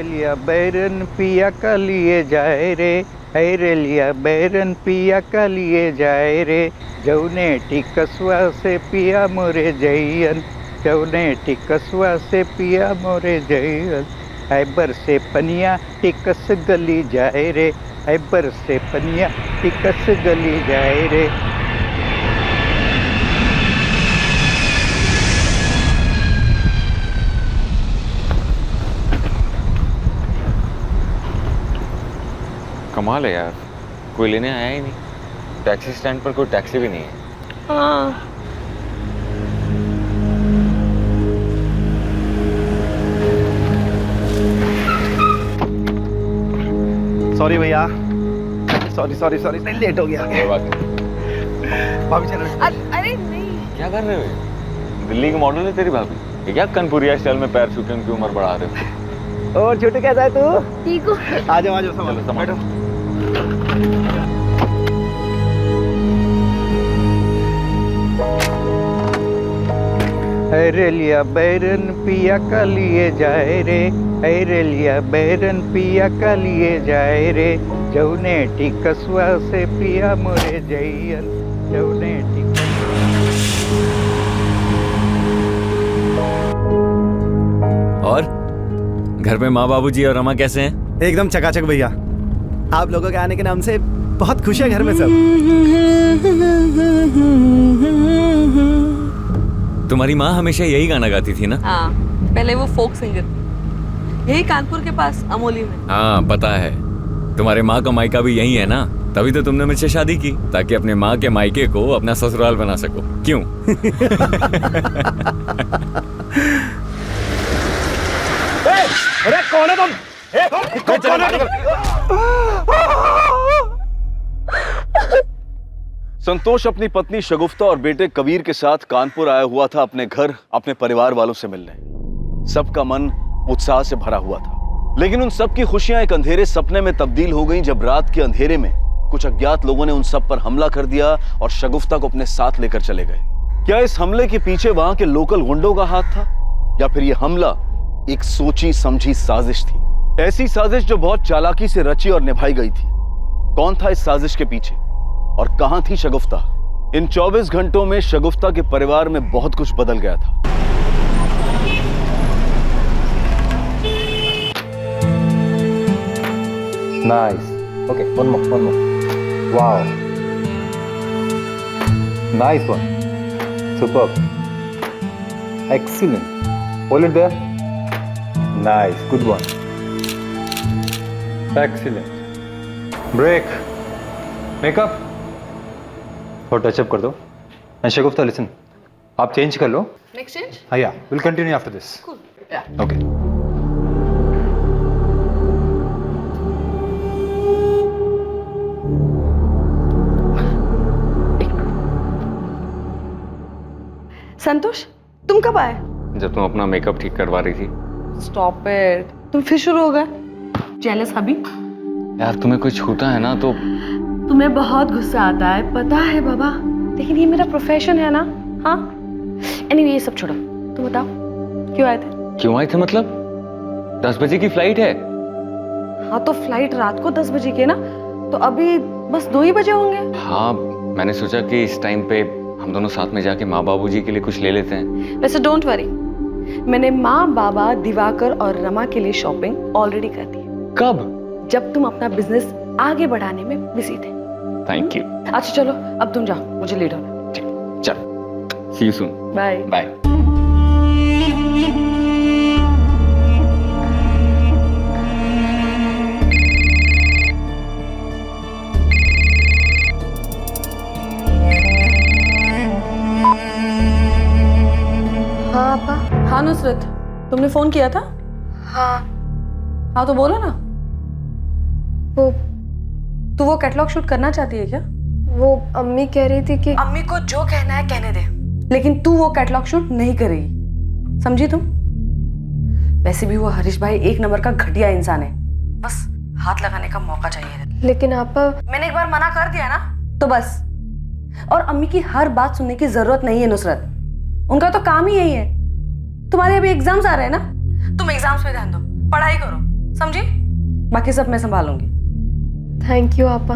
लिया बैरन पिया का लिए जाए रे, है लिया बैरन पिया का लिए जाए रे, जौने टिकसवा से पिया मोरे जैयन, जौने टिकसवा से पिया मोरे जैयन, ऐबर से पनिया टिकस गली जाए रे, ऐबर से पनिया टिकस गली जाए रे। कमाल है यार, कोई लेने आया ही नहीं। टैक्सी स्टैंड पर कोई टैक्सी भी नहीं है। हाँ। सॉरी भैया, सॉरी सॉरी सॉरी, लेट हो गया। भाभी चलो। अरे नहीं, क्या कर रहे हो? दिल्ली की मॉडल है तेरी भाभी, ये क्या कनपुरिया स्टाइल में पैर छूके उनकी उम्र बढ़ा रहे हो? और छोटू कैसा है तू? ठीक हो? आ जाओ बैठो। है लिया बैरन पिया का लिए जाए रे, है लिया बैरन पिया का लिए जाए रे, जौने टिकसवा से पिया मोरे जैयन, जौने और घर में माँ बाबूजी और रमा कैसे हैं? एकदम चकाचक भैया, आप लोगों के आने के नाम से बहुत खुश है घर में सब। तुम्हारी माँ हमेशा यही गाना गाती थी ना? हाँ, पहले वो फोक सिंगर, यही कानपुर के पास अमोली में। हाँ पता है, तुम्हारे माँ का मायका भी यही है ना, तभी तो तुमने मुझसे शादी की, ताकि अपने माँ के मायके को अपना ससुराल बना सको। क्यों? अरे कौन है तुम? कौन है तुम? संतोष अपनी पत्नी शगुफ्ता और बेटे कबीर के साथ कानपुर आया हुआ था अपने घर, अपने परिवार वालों से मिलने। सबका मन उत्साह से भरा हुआ था, लेकिन उन सब की खुशियां एक अंधेरे सपने में तब्दील हो गईं जब रात के अंधेरे में कुछ अज्ञात लोगों ने उन सब पर हमला कर दिया और शगुफ्ता को अपने साथ लेकर चले गए। क्या इस हमले के पीछे वहां के लोकल गुंडों का हाथ था, या फिर यह हमला एक सोची समझी साजिश थी? ऐसी साजिश जो बहुत चालाकी से रची और निभाई गई थी। कौन था इस साजिश के पीछे और कहां थी शगुफ्ता? इन 24 घंटों में शगुफ्ता के परिवार में बहुत कुछ बदल गया था। Nice. Okay, one more. Wow. Nice one. Superb. Excellent. Hold it there. Nice. Good one. Excellent. Break. Makeup. थोड़ा टचअप कर दो. And Shagufta, listen. आप चेंज कर लो. Next change? हाँ, yeah. We'll continue after this. Cool. Yeah. Okay. संतोष, तुम कब आए? जब तुम अपना मेकअप ठीक करवा रही थी। Stop it. तुम फिर शुरू हो गए? Jealous हबी? यार तुम्हें कोई छूता है ना तो तुम्हें बहुत गुस्सा आता है, पता है बाबा, लेकिन ये मेरा प्रोफेशन है ना। हाँ, एनीवे ये सब छोड़ो, तुम बताओ क्यों आए थे? क्यों आए थे मतलब? 10 बजे की फ्लाइट है। हाँ तो फ्लाइट रात को 10 बजे की है ना, तो अभी बस 2 ही बजे होंगे। हाँ, मैंने सोचा कि इस टाइम पे हम दोनों साथ में जाके माँ बाबूजी के लिए कुछ ले लेते हैं। वैसे डोंट वरी, मैंने माँ बाबा दिवाकर और रमा के लिए शॉपिंग ऑलरेडी कर दी। कब? जब तुम अपना बिजनेस आगे बढ़ाने में बिजी थे। Thank you. अच्छा चलो, अब तुम जाओ, मुझे लेट होना। चल, see you soon. Bye bye. हाँ पापा। हाँ नुसरत, तुमने फोन किया था? हाँ। हाँ तो बोलो ना। तू वो कैटलॉग शूट करना चाहती है क्या? वो अम्मी कह रही थी कि अम्मी को जो कहना है कहने दे, लेकिन तू वो कैटलॉग शूट नहीं करेगी, समझी तुम? वैसे भी वो हरीश भाई एक नंबर का घटिया इंसान है, बस हाथ लगाने का मौका चाहिए। लेकिन आपा, मैंने एक बार मना कर दिया ना तो बस। और अम्मी की हर बात सुनने की जरूरत नहीं है नुसरत, उनका तो काम ही यही है। तुम्हारे अभी एग्जाम्स आ रहे हैं ना, तुम एग्जाम्स पे ध्यान दो, पढ़ाई करो, समझी? बाकी सब मैं संभालूंगी। थैंक यू आपा।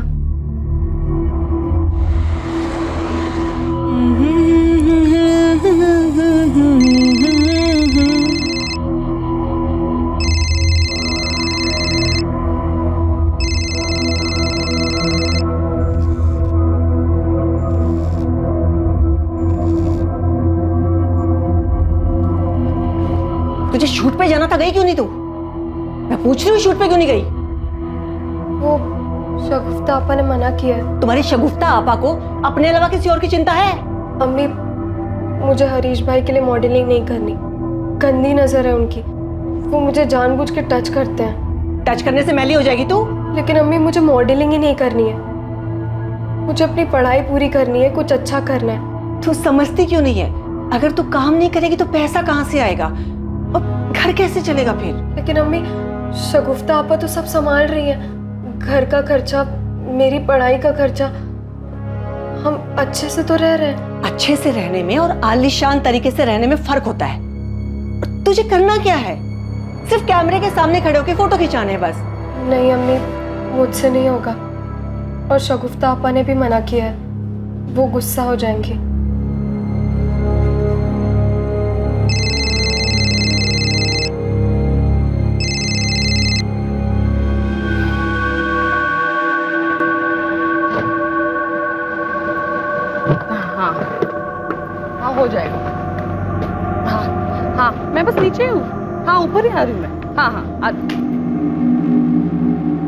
तुझे शूट पे जाना था, गई क्यों नहीं तू? मैं पूछ रही हूँ शूट पे क्यों नहीं गई? वो शगुफ्ता आपा ने मना किया है। तुम्हारी शगुफ्ता आपा को अपने अलावा किसी और की चिंता है? अम्मी, मुझे हरीश भाई के लिए मॉडलिंग नहीं करनी। गंदी नजर है उनकी। वो मुझे जानबूझ के टच करते हैं। टच करने से मैली हो जाएगी तू। लेकिन अम्मी, मुझे मॉडलिंग ही नहीं करनी है। मुझे अपनी पढ़ाई पूरी करनी है, कुछ अच्छा करना है। तू समझती क्यों नहीं है? अगर तू काम नहीं करेगी तो पैसा कहाँ से आएगा और घर कैसे चलेगा फिर? लेकिन अम्मी, शगुफ्ता आपा तो सब संभाल रही है। घर का खर्चा, मेरी पढ़ाई का खर्चा। हम अच्छे से तो रह रहे हैं। अच्छे से रहने में और आलीशान तरीके से रहने में फर्क होता है। और तुझे करना क्या है? सिर्फ कैमरे के सामने खड़े होकर फोटो खिंचाने बस। नहीं अम्मी, मुझसे नहीं होगा। और शगुफ्ता आपा ने भी मना किया है। वो गुस्सा हो जाएंगी। हाँ हो जाएगा। हाँ हाँ, मैं बस नीचे हूँ। हाँ, ऊपर ही आ रही हूँ मैं। हाँ हाँ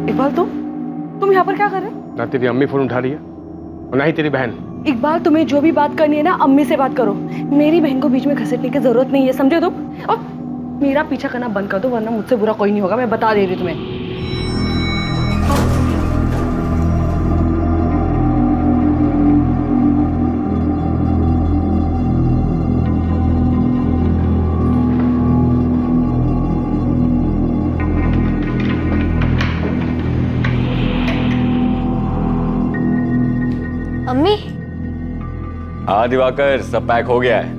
इकबाल, तुम यहाँ पर क्या कर रहे हो? ना तेरी अम्मी फोन उठा रही है और ना ही तेरी बहन। इकबाल, तुम्हें जो भी बात करनी है ना, अम्मी से बात करो। मेरी बहन को बीच में घसीटने की जरूरत नहीं है, समझे तुम? और मेरा पीछा करना बंद कर दो, वरना मुझसे बुरा कोई नहीं होगा, मैं बता दे रही तुम्हें। अम्मी, हाँ दिवाकर, सब पैक हो गया है।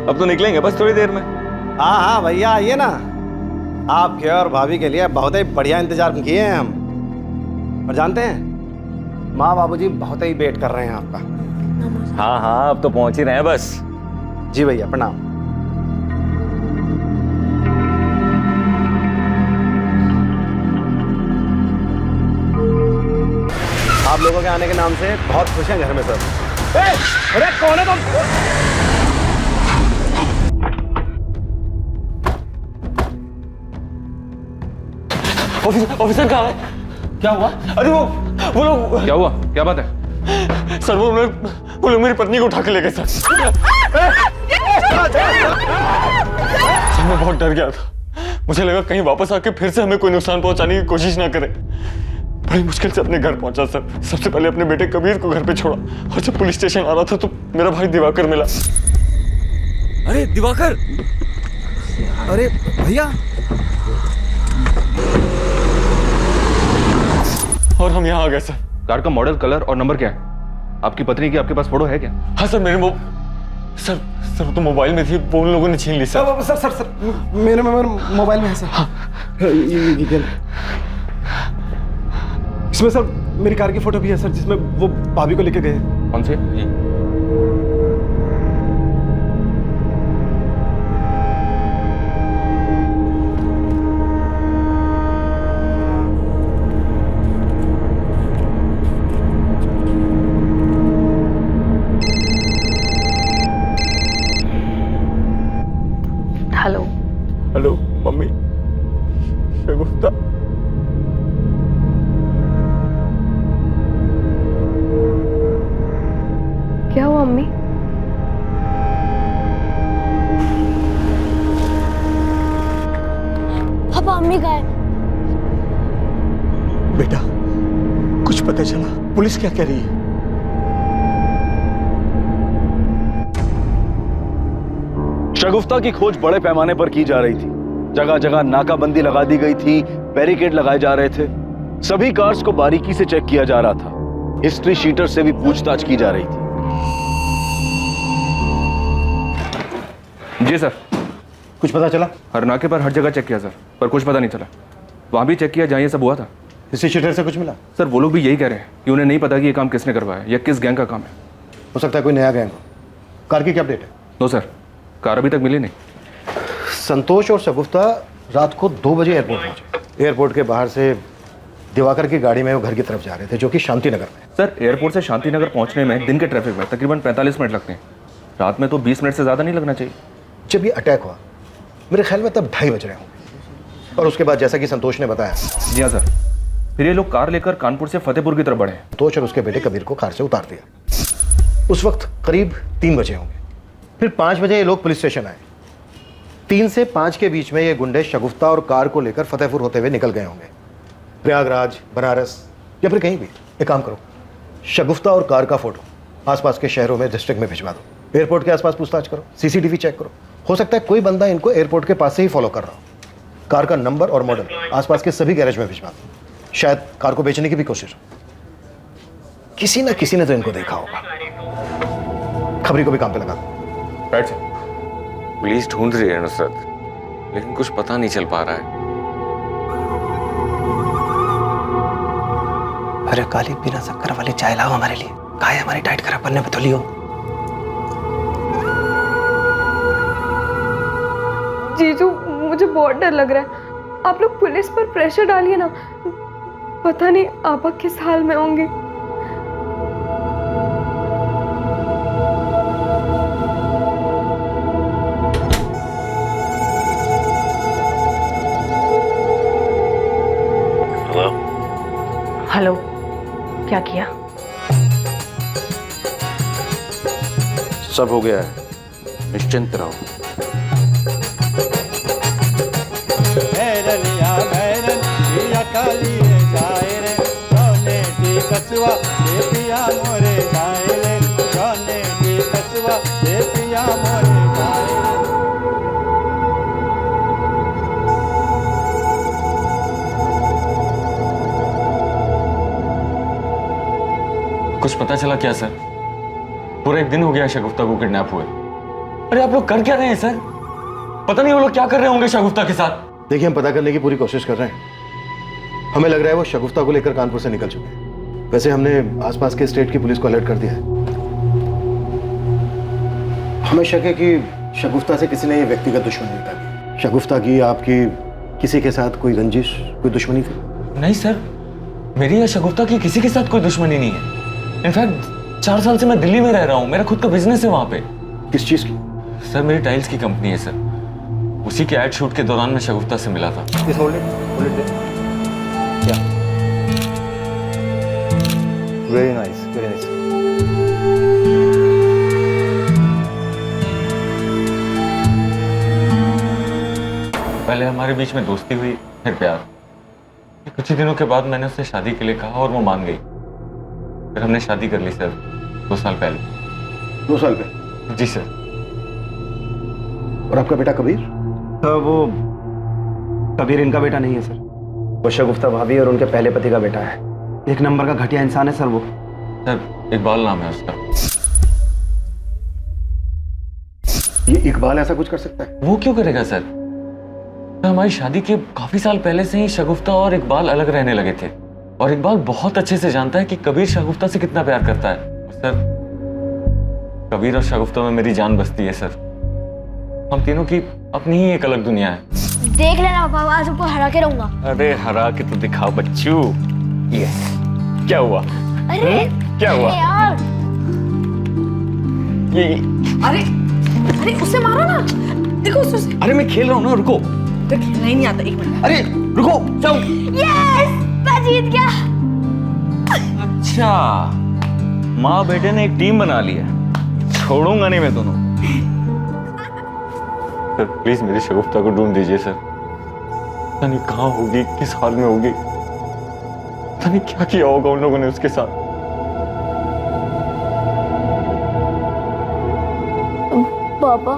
अब तो निकलेंगे बस थोड़ी देर में। हाँ हाँ भैया, आइए ना। आपके और भाभी के लिए बहुत ही बढ़िया इंतजार किए हैं हम। और जानते हैं, माँ बाबूजी बहुत ही वेट कर रहे हैं आपका। हाँ हाँ, अब तो पहुंच ही रहे हैं बस। जी भैया, प्रणाम। आप लोगों के आने के नाम से बहुत खुश हैं घर में सब। अरे कौन है तुम? ऑफिसर कहाँ है? क्या हुआ? अरे वो लोग। क्या हुआ? क्या बात है? सर वो लोग मेरी पत्नी को उठा के ले गए सर। सर मैं बहुत डर गया था। मुझे लगा कहीं वापस आके फिर से हमें कोई नुकसान पहुंचाने की कोशिश ना करे। बड़ी मुश्किल से अपने घर पहुंचा सर। सबसे पहले अपने बेटे कबीर को घर पे छोड़ा और जब पुलिस स्टेशन आ रहा था तो मेरा भाई दिवाकर मिला। अरे दिवाकर! अरे भैया, और हम यहाँ आ गए सर। कार का मॉडल, कलर और नंबर क्या है? आपकी पत्नी की आपके पास फोटो है क्या? हाँ सर, मेरे सर तो मोबाइल में थी, वो उन लोगों ने छीन ली सर। सर मेरे मोबाइल में है सर। हाँ। ये इसमें सर मेरी कार की फोटो भी है सर, जिसमें वो भाभी को लेके गए। कौन सी? हेलो। हेलो मम्मी, शगुफ्ता। क्या हुआ अम्मी? पापा, अम्मी गायब। बेटा, कुछ पता चला? पुलिस क्या कह रही है? शगुफ्ता की खोज बड़े पैमाने पर की जा रही थी। जगह जगह नाकाबंदी लगा दी गई थी, बैरिकेड लगाए जा रहे थे। सभी कार्स को बारीकी से चेक किया जा रहा था। हिस्ट्री शीटर से भी पूछताछ की जा रही थी। जी सर। कुछ पता चला? हर नाके पर हर जगह चेक किया सर। पर कुछ पता नहीं चला। वहाँ भी चेक किया जहाँ ये सब हुआ था। किसी शटर से कुछ मिला? सर वो लोग भी यही कह रहे हैं कि उन्हें नहीं पता कि ये काम किसने करवाया या किस गैंग का काम है। हो सकता है कोई नया गैंग हो। कार की क्या अपडेट है? नो सर, कार अभी तक मिली नहीं। संतोष और शगुफ्ता रात को 2 बजे एयरपोर्ट पहुंचे। एयरपोर्ट के बाहर से दिवाकर की गाड़ी में वो घर की तरफ जा रहे थे, जो कि शांति नगर में। सर एयरपोर्ट से शांति नगर पहुँचने में दिन के ट्रैफिक में तकरीबन 45 मिनट लगते हैं। रात में तो 20 मिनट से ज़्यादा नहीं लगना चाहिए। जब ये अटैक हुआ मेरे ख्याल में तब 2:30 बज रहे होंगे। और उसके बाद जैसा कि संतोष ने बताया, जी हाँ सर, फिर ये लोग कार लेकर कानपुर से फतेहपुर की तरफ बढ़े। संतोष और उसके बेटे कबीर को कार से उतार दिया। उस वक्त करीब 3 बजे होंगे। फिर 5 बजे ये लोग पुलिस स्टेशन आए। 3 से 5 के बीच में ये गुंडे शगुफ्ता और कार को लेकर फतेहपुर होते हुए निकल गए होंगे, प्रयागराज, बनारस या फिर कहीं भी। एक काम करो, शगुफ्ता और कार का फोटो आसपास के शहरों में डिस्ट्रिक्ट में भिजवा दो। एयरपोर्ट के आसपास पूछताछ करो, सीसीटीवी चेक करो। हो सकता है कोई बंदा इनको एयरपोर्ट के पास से ही फॉलो कर रहा हो। कार का नंबर और मॉडल आसपास के सभी गैरेज में भिजवा दो। शायद कार को बेचने की भी कोशिश हो। किसी ना किसी ने तो इनको देखा होगा। खबरी को भी काम पे लगा दो। बैठ जा। पुलिस ढूंढ रही है नुसरत, लेकिन कुछ पता नहीं चल पा रहा है। अरे काली, बिना शक्कर वाली चाय लाओ हमारे लिए। कहा है हमारी डाइट खराब करने में तो लियो। जीजू मुझे बहुत डर लग रहा है। आप लोग पुलिस पर प्रेशर डालिए ना। पता नहीं आपा किस हाल में होंगे। हेलो, क्या किया? सब हो गया है, निश्चिंत रहो। कुछ पता चला क्या सर? पूरा 1 दिन हो गया शगुफ्ता को किडनैप हुए। अरे आप लोग कर क्या रहे हैं सर? पता नहीं वो लोग क्या कर रहे होंगे शगुफ्ता के साथ। देखिए, हम पता करने की पूरी कोशिश कर रहे हैं। हमें लग रहा है वो शगुफ्ता को लेकर कानपुर से निकल चुके हैं। वैसे हमने आसपास के स्टेट की पुलिस को अलर्ट कर दिया है। हमें शक है कि शगुफ्ता से किसी ने ये व्यक्तिगत दुश्मनी निकाली। शगुफ्ता की, आपकी किसी के साथ कोई रंजिश, कोई दुश्मनी थी? नहीं सर, मेरी या शगुफ्ता की किसी के साथ कोई दुश्मनी नहीं है। इनफैक्ट 4 साल से मैं दिल्ली में रह रहा हूँ। मेरा खुद का बिजनेस है वहाँ पे। किस चीज की? सर मेरी टाइल्स की कंपनी है सर। उसी के एड शूट के दौरान मैं शगुफ्ता से मिला था। Very nice, very nice. पहले हमारे बीच में दोस्ती हुई, फिर प्यार। कुछ ही दिनों के बाद मैंने उससे शादी के लिए कहा और वो मान गई। फिर हमने शादी कर ली सर 2 साल पहले। 2 साल पहले? जी सर। और आपका बेटा कबीर? वो कबीर इनका बेटा नहीं है सर। वो शगुफ्ता भाभी और उनके पहले पति का बेटा है। 1 नंबर का घटिया इंसान है सर वो। सर इकबाल नाम है उसका। ये इकबाल ऐसा कुछ कर सकता है? वो क्यों करेगा सर? तो हमारी शादी के काफी साल पहले से ही शगुफ्ता और इकबाल अलग रहने लगे थे। और इकबाल बहुत अच्छे से जानता है कि कबीर शगुफ्ता से कितना प्यार करता है। सर कबीर और शगुफ्ता में मेरी जान बसती है सर। हम तीनों की अपनी ही एक अलग दुनिया है। देख लेना बाबा, आज आपको हरा के रहूंगा। अरे हरा के तो दिखा बच्चू। ये क्या हुआ? अरे क्या हुआ? अरे यार, ये अरे अरे उसे मारो ना। देखो उसे। अरे मैं खेल रहा हूँ ना, रुको। तो खेलना ही नहीं आता। 1 मिनट। अरे रुको, जाओ। यस, मैं जीत गया। अच्छा, माँ बेटे ने एक टीम बना ली है। छोड़ूंगा नहीं मैं दोनों। सर प्लीज मेरी शगुफ्ता को ढूंढ दीजिए सर। पता नहीं कहाँ होगी, किस हाल में होगी। पता नहीं क्या किया होगा उन लोगों ने उसके साथ। पापा,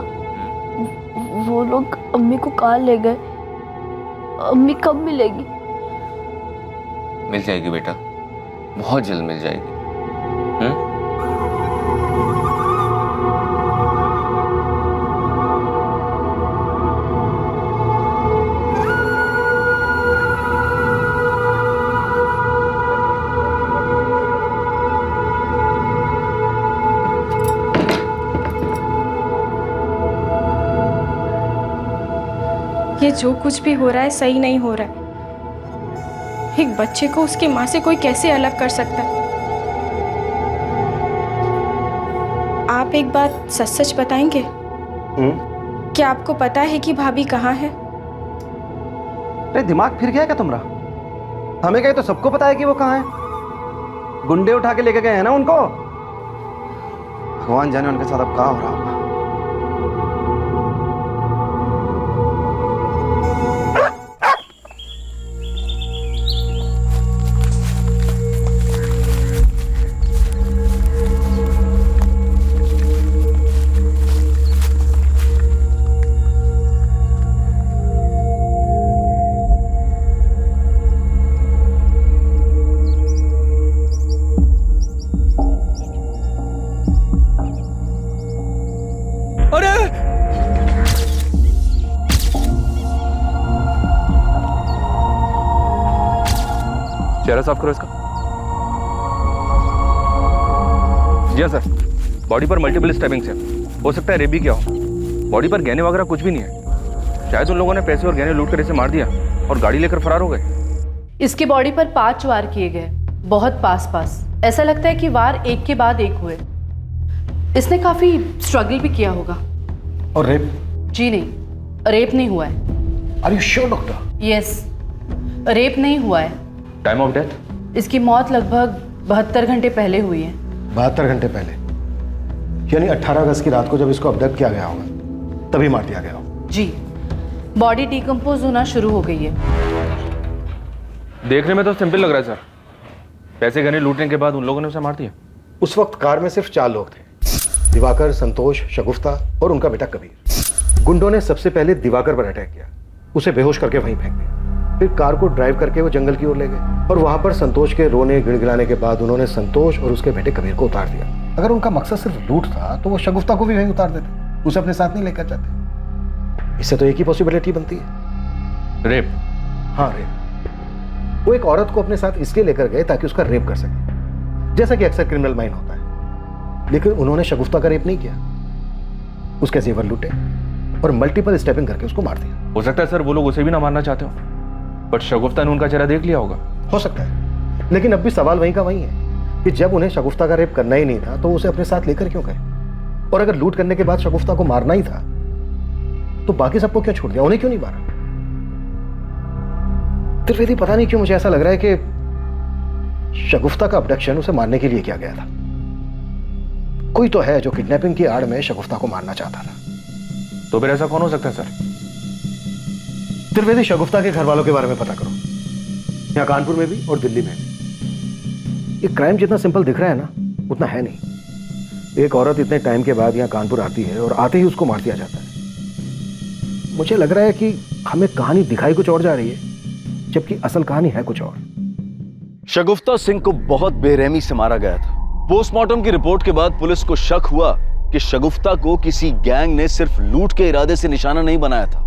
वो लोग अम्मी को कहाँ ले गए? अम्मी कब मिलेगी? मिल जाएगी बेटा, बहुत जल्द मिल जाएगी। ये जो कुछ भी हो रहा है सही नहीं हो रहा है। एक बच्चे को उसकी माँ से कोई कैसे अलग कर सकता है? आप एक बात सच सच बताएंगे? क्या आपको पता है कि भाभी कहाँ है? अरे दिमाग फिर गया क्या तुम्हारा? हमें कहे तो सबको पता है कि वो कहाँ है। गुंडे उठा के लेके गए हैं ना उनको। भगवान जाने उनके साथ अब क्या हो रहा होगा। चेहरा साफ करो इसका। जी हाँ सर, बॉडी पर मल्टीपल स्टैबिंग्स है। हो सकता है रेप भी क्या हो। बॉडी पर गहने वगैरह कुछ भी नहीं है। शायद उन लोगों ने पैसे और गहने लूट कर इसे मार दिया और गाड़ी लेकर फरार हो गए। इसकी बॉडी पर 5 वार किए गए, बहुत पास पास। ऐसा लगता है कि वार एक के बाद एक हुए। इसने काफी स्ट्रगल भी किया होगा। और रेप? जी नहीं, रेप नहीं हुआ है। Are you sure doctor? Yes, rape नहीं हुआ है। Time of death? इसकी मौत लगभग 72 घंटे पहले हुई है। 72 घंटे पहले? यानी 18 अगस्त की रात को जब इसको अबडक्ट किया गया होगा तभी मार दिया गया होगा। जी, बॉडी डिकम्पोज होना शुरू हो गई है। देखने में तो सिंपल लग रहा है सर। पैसे गहने लूटने के बाद उन लोगों ने उसे मार दिया। उस वक्त कार में सिर्फ 4 लोग थे, दिवाकर, संतोष, शगुफ्ता और उनका बेटा कबीर। गुंडों ने सबसे पहले दिवाकर पर अटैक किया, उसे बेहोश करके वहीं फेंक दिया। फिर कार को ड्राइव करके वो जंगल की ओर ले गए और वहां पर संतोष के रोने गिड़गिड़ाने के बाद उन्होंने संतोष और उसके बेटे कबीर को उतार दिया। अगर उनका मकसद सिर्फ लूट था तो वो शगुफ्ता को भी वहीं उतार देते, उसे अपने साथ नहीं लेकर जाते। इससे तो एक ही पॉसिबिलिटी बनती है, रेप। हाँ, रेप। वो एक औरत को अपने साथ इसलिए लेकर गए ताकि उसका रेप कर सके, जैसा कि अक्सर क्रिमिनल माइंड होता है। लेकिन उन्होंने शगुफ्ता का रेप नहीं किया, उसके जेवर लूटे और मल्टीपल स्टेपिंग करके उसको मार दिया। हो सकता है सर वो लोग उसे भी ना मारना चाहते हो, बट शगुफ्ता ने उनका चेहरा देख लिया होगा। हो सकता है, लेकिन अब भी सवाल वहीं का वहीं है कि जब उन्हें शगुफ्ता का रेप करना ही नहीं था तो उसे अपने साथ लेकर क्यों गए? और अगर लूट करने के बाद शगुफ्ता को मारना ही था तो बाकी सबको क्यों छोड़ दिया, उन्हें क्यों नहीं मारा? त्रिवेदी, पता नहीं क्यों मुझे ऐसा लग रहा है कि शगुफ्ता का अबडक्शन उसे मारने के लिए किया गया था। कोई तो है जो किडनैपिंग की आड़ में शगुफ्ता को मारना चाहता था। तो फिर ऐसा कौन हो सकता है सर? त्रिवेदी, शगुफ्ता के घर वालों के बारे में पता करो, यहाँ कानपुर में भी और दिल्ली में भी। ये क्राइम जितना सिंपल दिख रहा है ना, उतना है नहीं। एक औरत इतने टाइम के बाद यहाँ कानपुर आती है और आते ही उसको मार दिया जाता है। मुझे लग रहा है कि हमें कहानी दिखाई कुछ और जा रही है, जबकि असल कहानी है कुछ और। शगुफ्ता सिंह को बहुत बेरहमी से मारा गया था। पोस्टमार्टम की रिपोर्ट के बाद पुलिस को शक हुआ कि शगुफ्ता को किसी गैंग ने सिर्फ लूट के इरादे से निशाना नहीं बनाया था,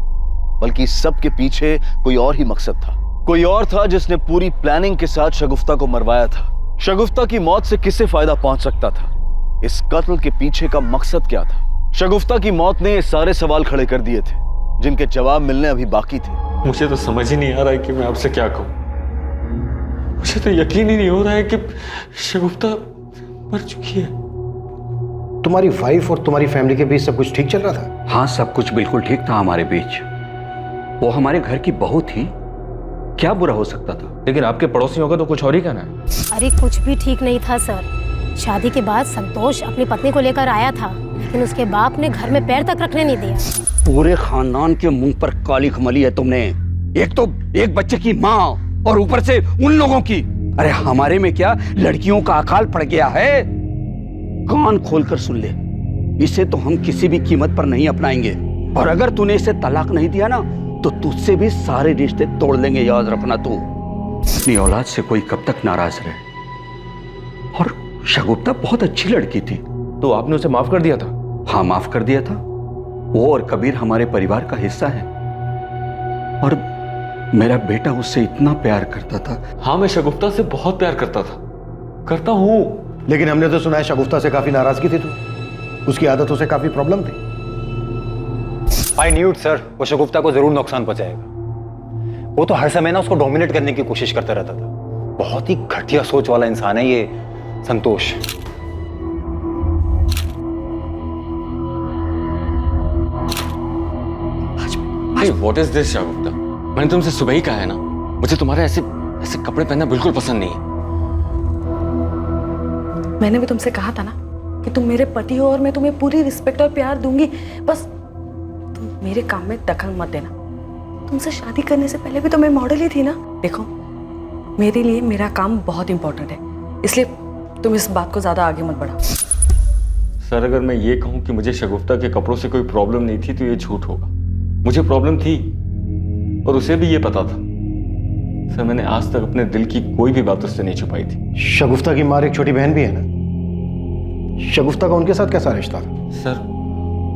बल्कि सबके पीछे कोई और ही मकसद था। कोई और था जिसने पूरी प्लानिंग के साथ शगुफ्ता को मरवाया था। शगुफ्ता की मौत से किसे फायदा पहुंच सकता था? इस कत्ल के पीछे का मकसद क्या था? शगुफ्ता की मौत ने ये सारे सवाल खड़े कर दिए थे जिनके जवाब मिलने अभी बाकी थे। मुझे तो समझ ही नहीं आ रहा है कि मैं आपसे क्या कहूं। मुझे तो यकीन ही नहीं हो रहा है कि शगुफ्ता मर चुकी है। तुम्हारी वाइफ और तुम्हारी फैमिली के बीच सब कुछ ठीक चल रहा था? हाँ, सब कुछ बिल्कुल ठीक था हमारे बीच। वो हमारे घर की बहू थी, क्या बुरा हो सकता था? लेकिन आपके पड़ोसियों का तो कुछ और ही कहना है। अरे कुछ भी ठीक नहीं था सर। शादी के बाद संतोष अपनी पत्नी को लेकर आया था, लेकिन उसके बाप ने घर में पैर तक रखने नहीं दिया। पूरे खानदान के मुंह पर काली खमली है तुमने। एक तो एक बच्चे की माँ और ऊपर से उन लोगों की। अरे हमारे में क्या लड़कियों का अकाल पड़ गया है? कान खोलकर सुन ले, इसे तो हम किसी भी कीमत पर नहीं अपनाएंगे। और अगर तूने इसे तलाक नहीं दिया ना तो तुझसे भी सारे रिश्ते तोड़ लेंगे, याद रखना। तू अपनी औलाद से कोई कब तक नाराज रहे। और शगुफ्ता बहुत अच्छी लड़की थी। तो आपने उसे माफ कर दिया था? हाँ, माफ कर दिया था। वो और कबीर हमारे परिवार का हिस्सा है और मेरा बेटा उससे इतना प्यार करता था। हाँ, मैं शगुफ्ता से बहुत प्यार करता था, करता हूँ। लेकिन हमने तो सुना है शगुफ्ता से काफी नाराजगी थी, उसकी आदतों से काफी प्रॉब्लम थी। आई न्यू इट सर, वो शगुफ्ता को जरूर नुकसान पहुंचाएगा। वो तो हर समय ना उसको डोमिनेट करने की कोशिश करता रहता था। बहुत ही घटिया सोच वाला इंसान है ये संतोष। व्हाट इज दिस शगुफ्ता? मैंने तुमसे सुबह ही कहा है ना, मुझे तुम्हारे ऐसे ऐसे कपड़े पहनना बिल्कुल पसंद नहीं है। मैंने भी तुमसे कहा था ना कि तुम मेरे पति हो और मैं तुम्हें पूरी रिस्पेक्ट और प्यार दूंगी, बस तुम मेरे काम में दखल मत देना। तुमसे शादी करने से पहले भी तो मैं मॉडल ही थी ना। देखो, मेरे लिए मेरा काम बहुत इंपॉर्टेंट है, इसलिए तुम इस बात को ज्यादा आगे मत बढ़ाओ। सर, अगर मैं ये कहूं कि मुझे शगुफ्ता के कपड़ों से कोई प्रॉब्लम नहीं थी तो ये झूठ होगा। मुझे प्रॉब्लम थी और उसे भी ये पता था। सर, मैंने आज तक अपने दिल की कोई भी बात उससे नहीं छुपाई थी। शगुफ्ता की माँ एक छोटी बहन भी है ना, शगुफ्ता का उनके साथ कैसा रिश्ता था? सर,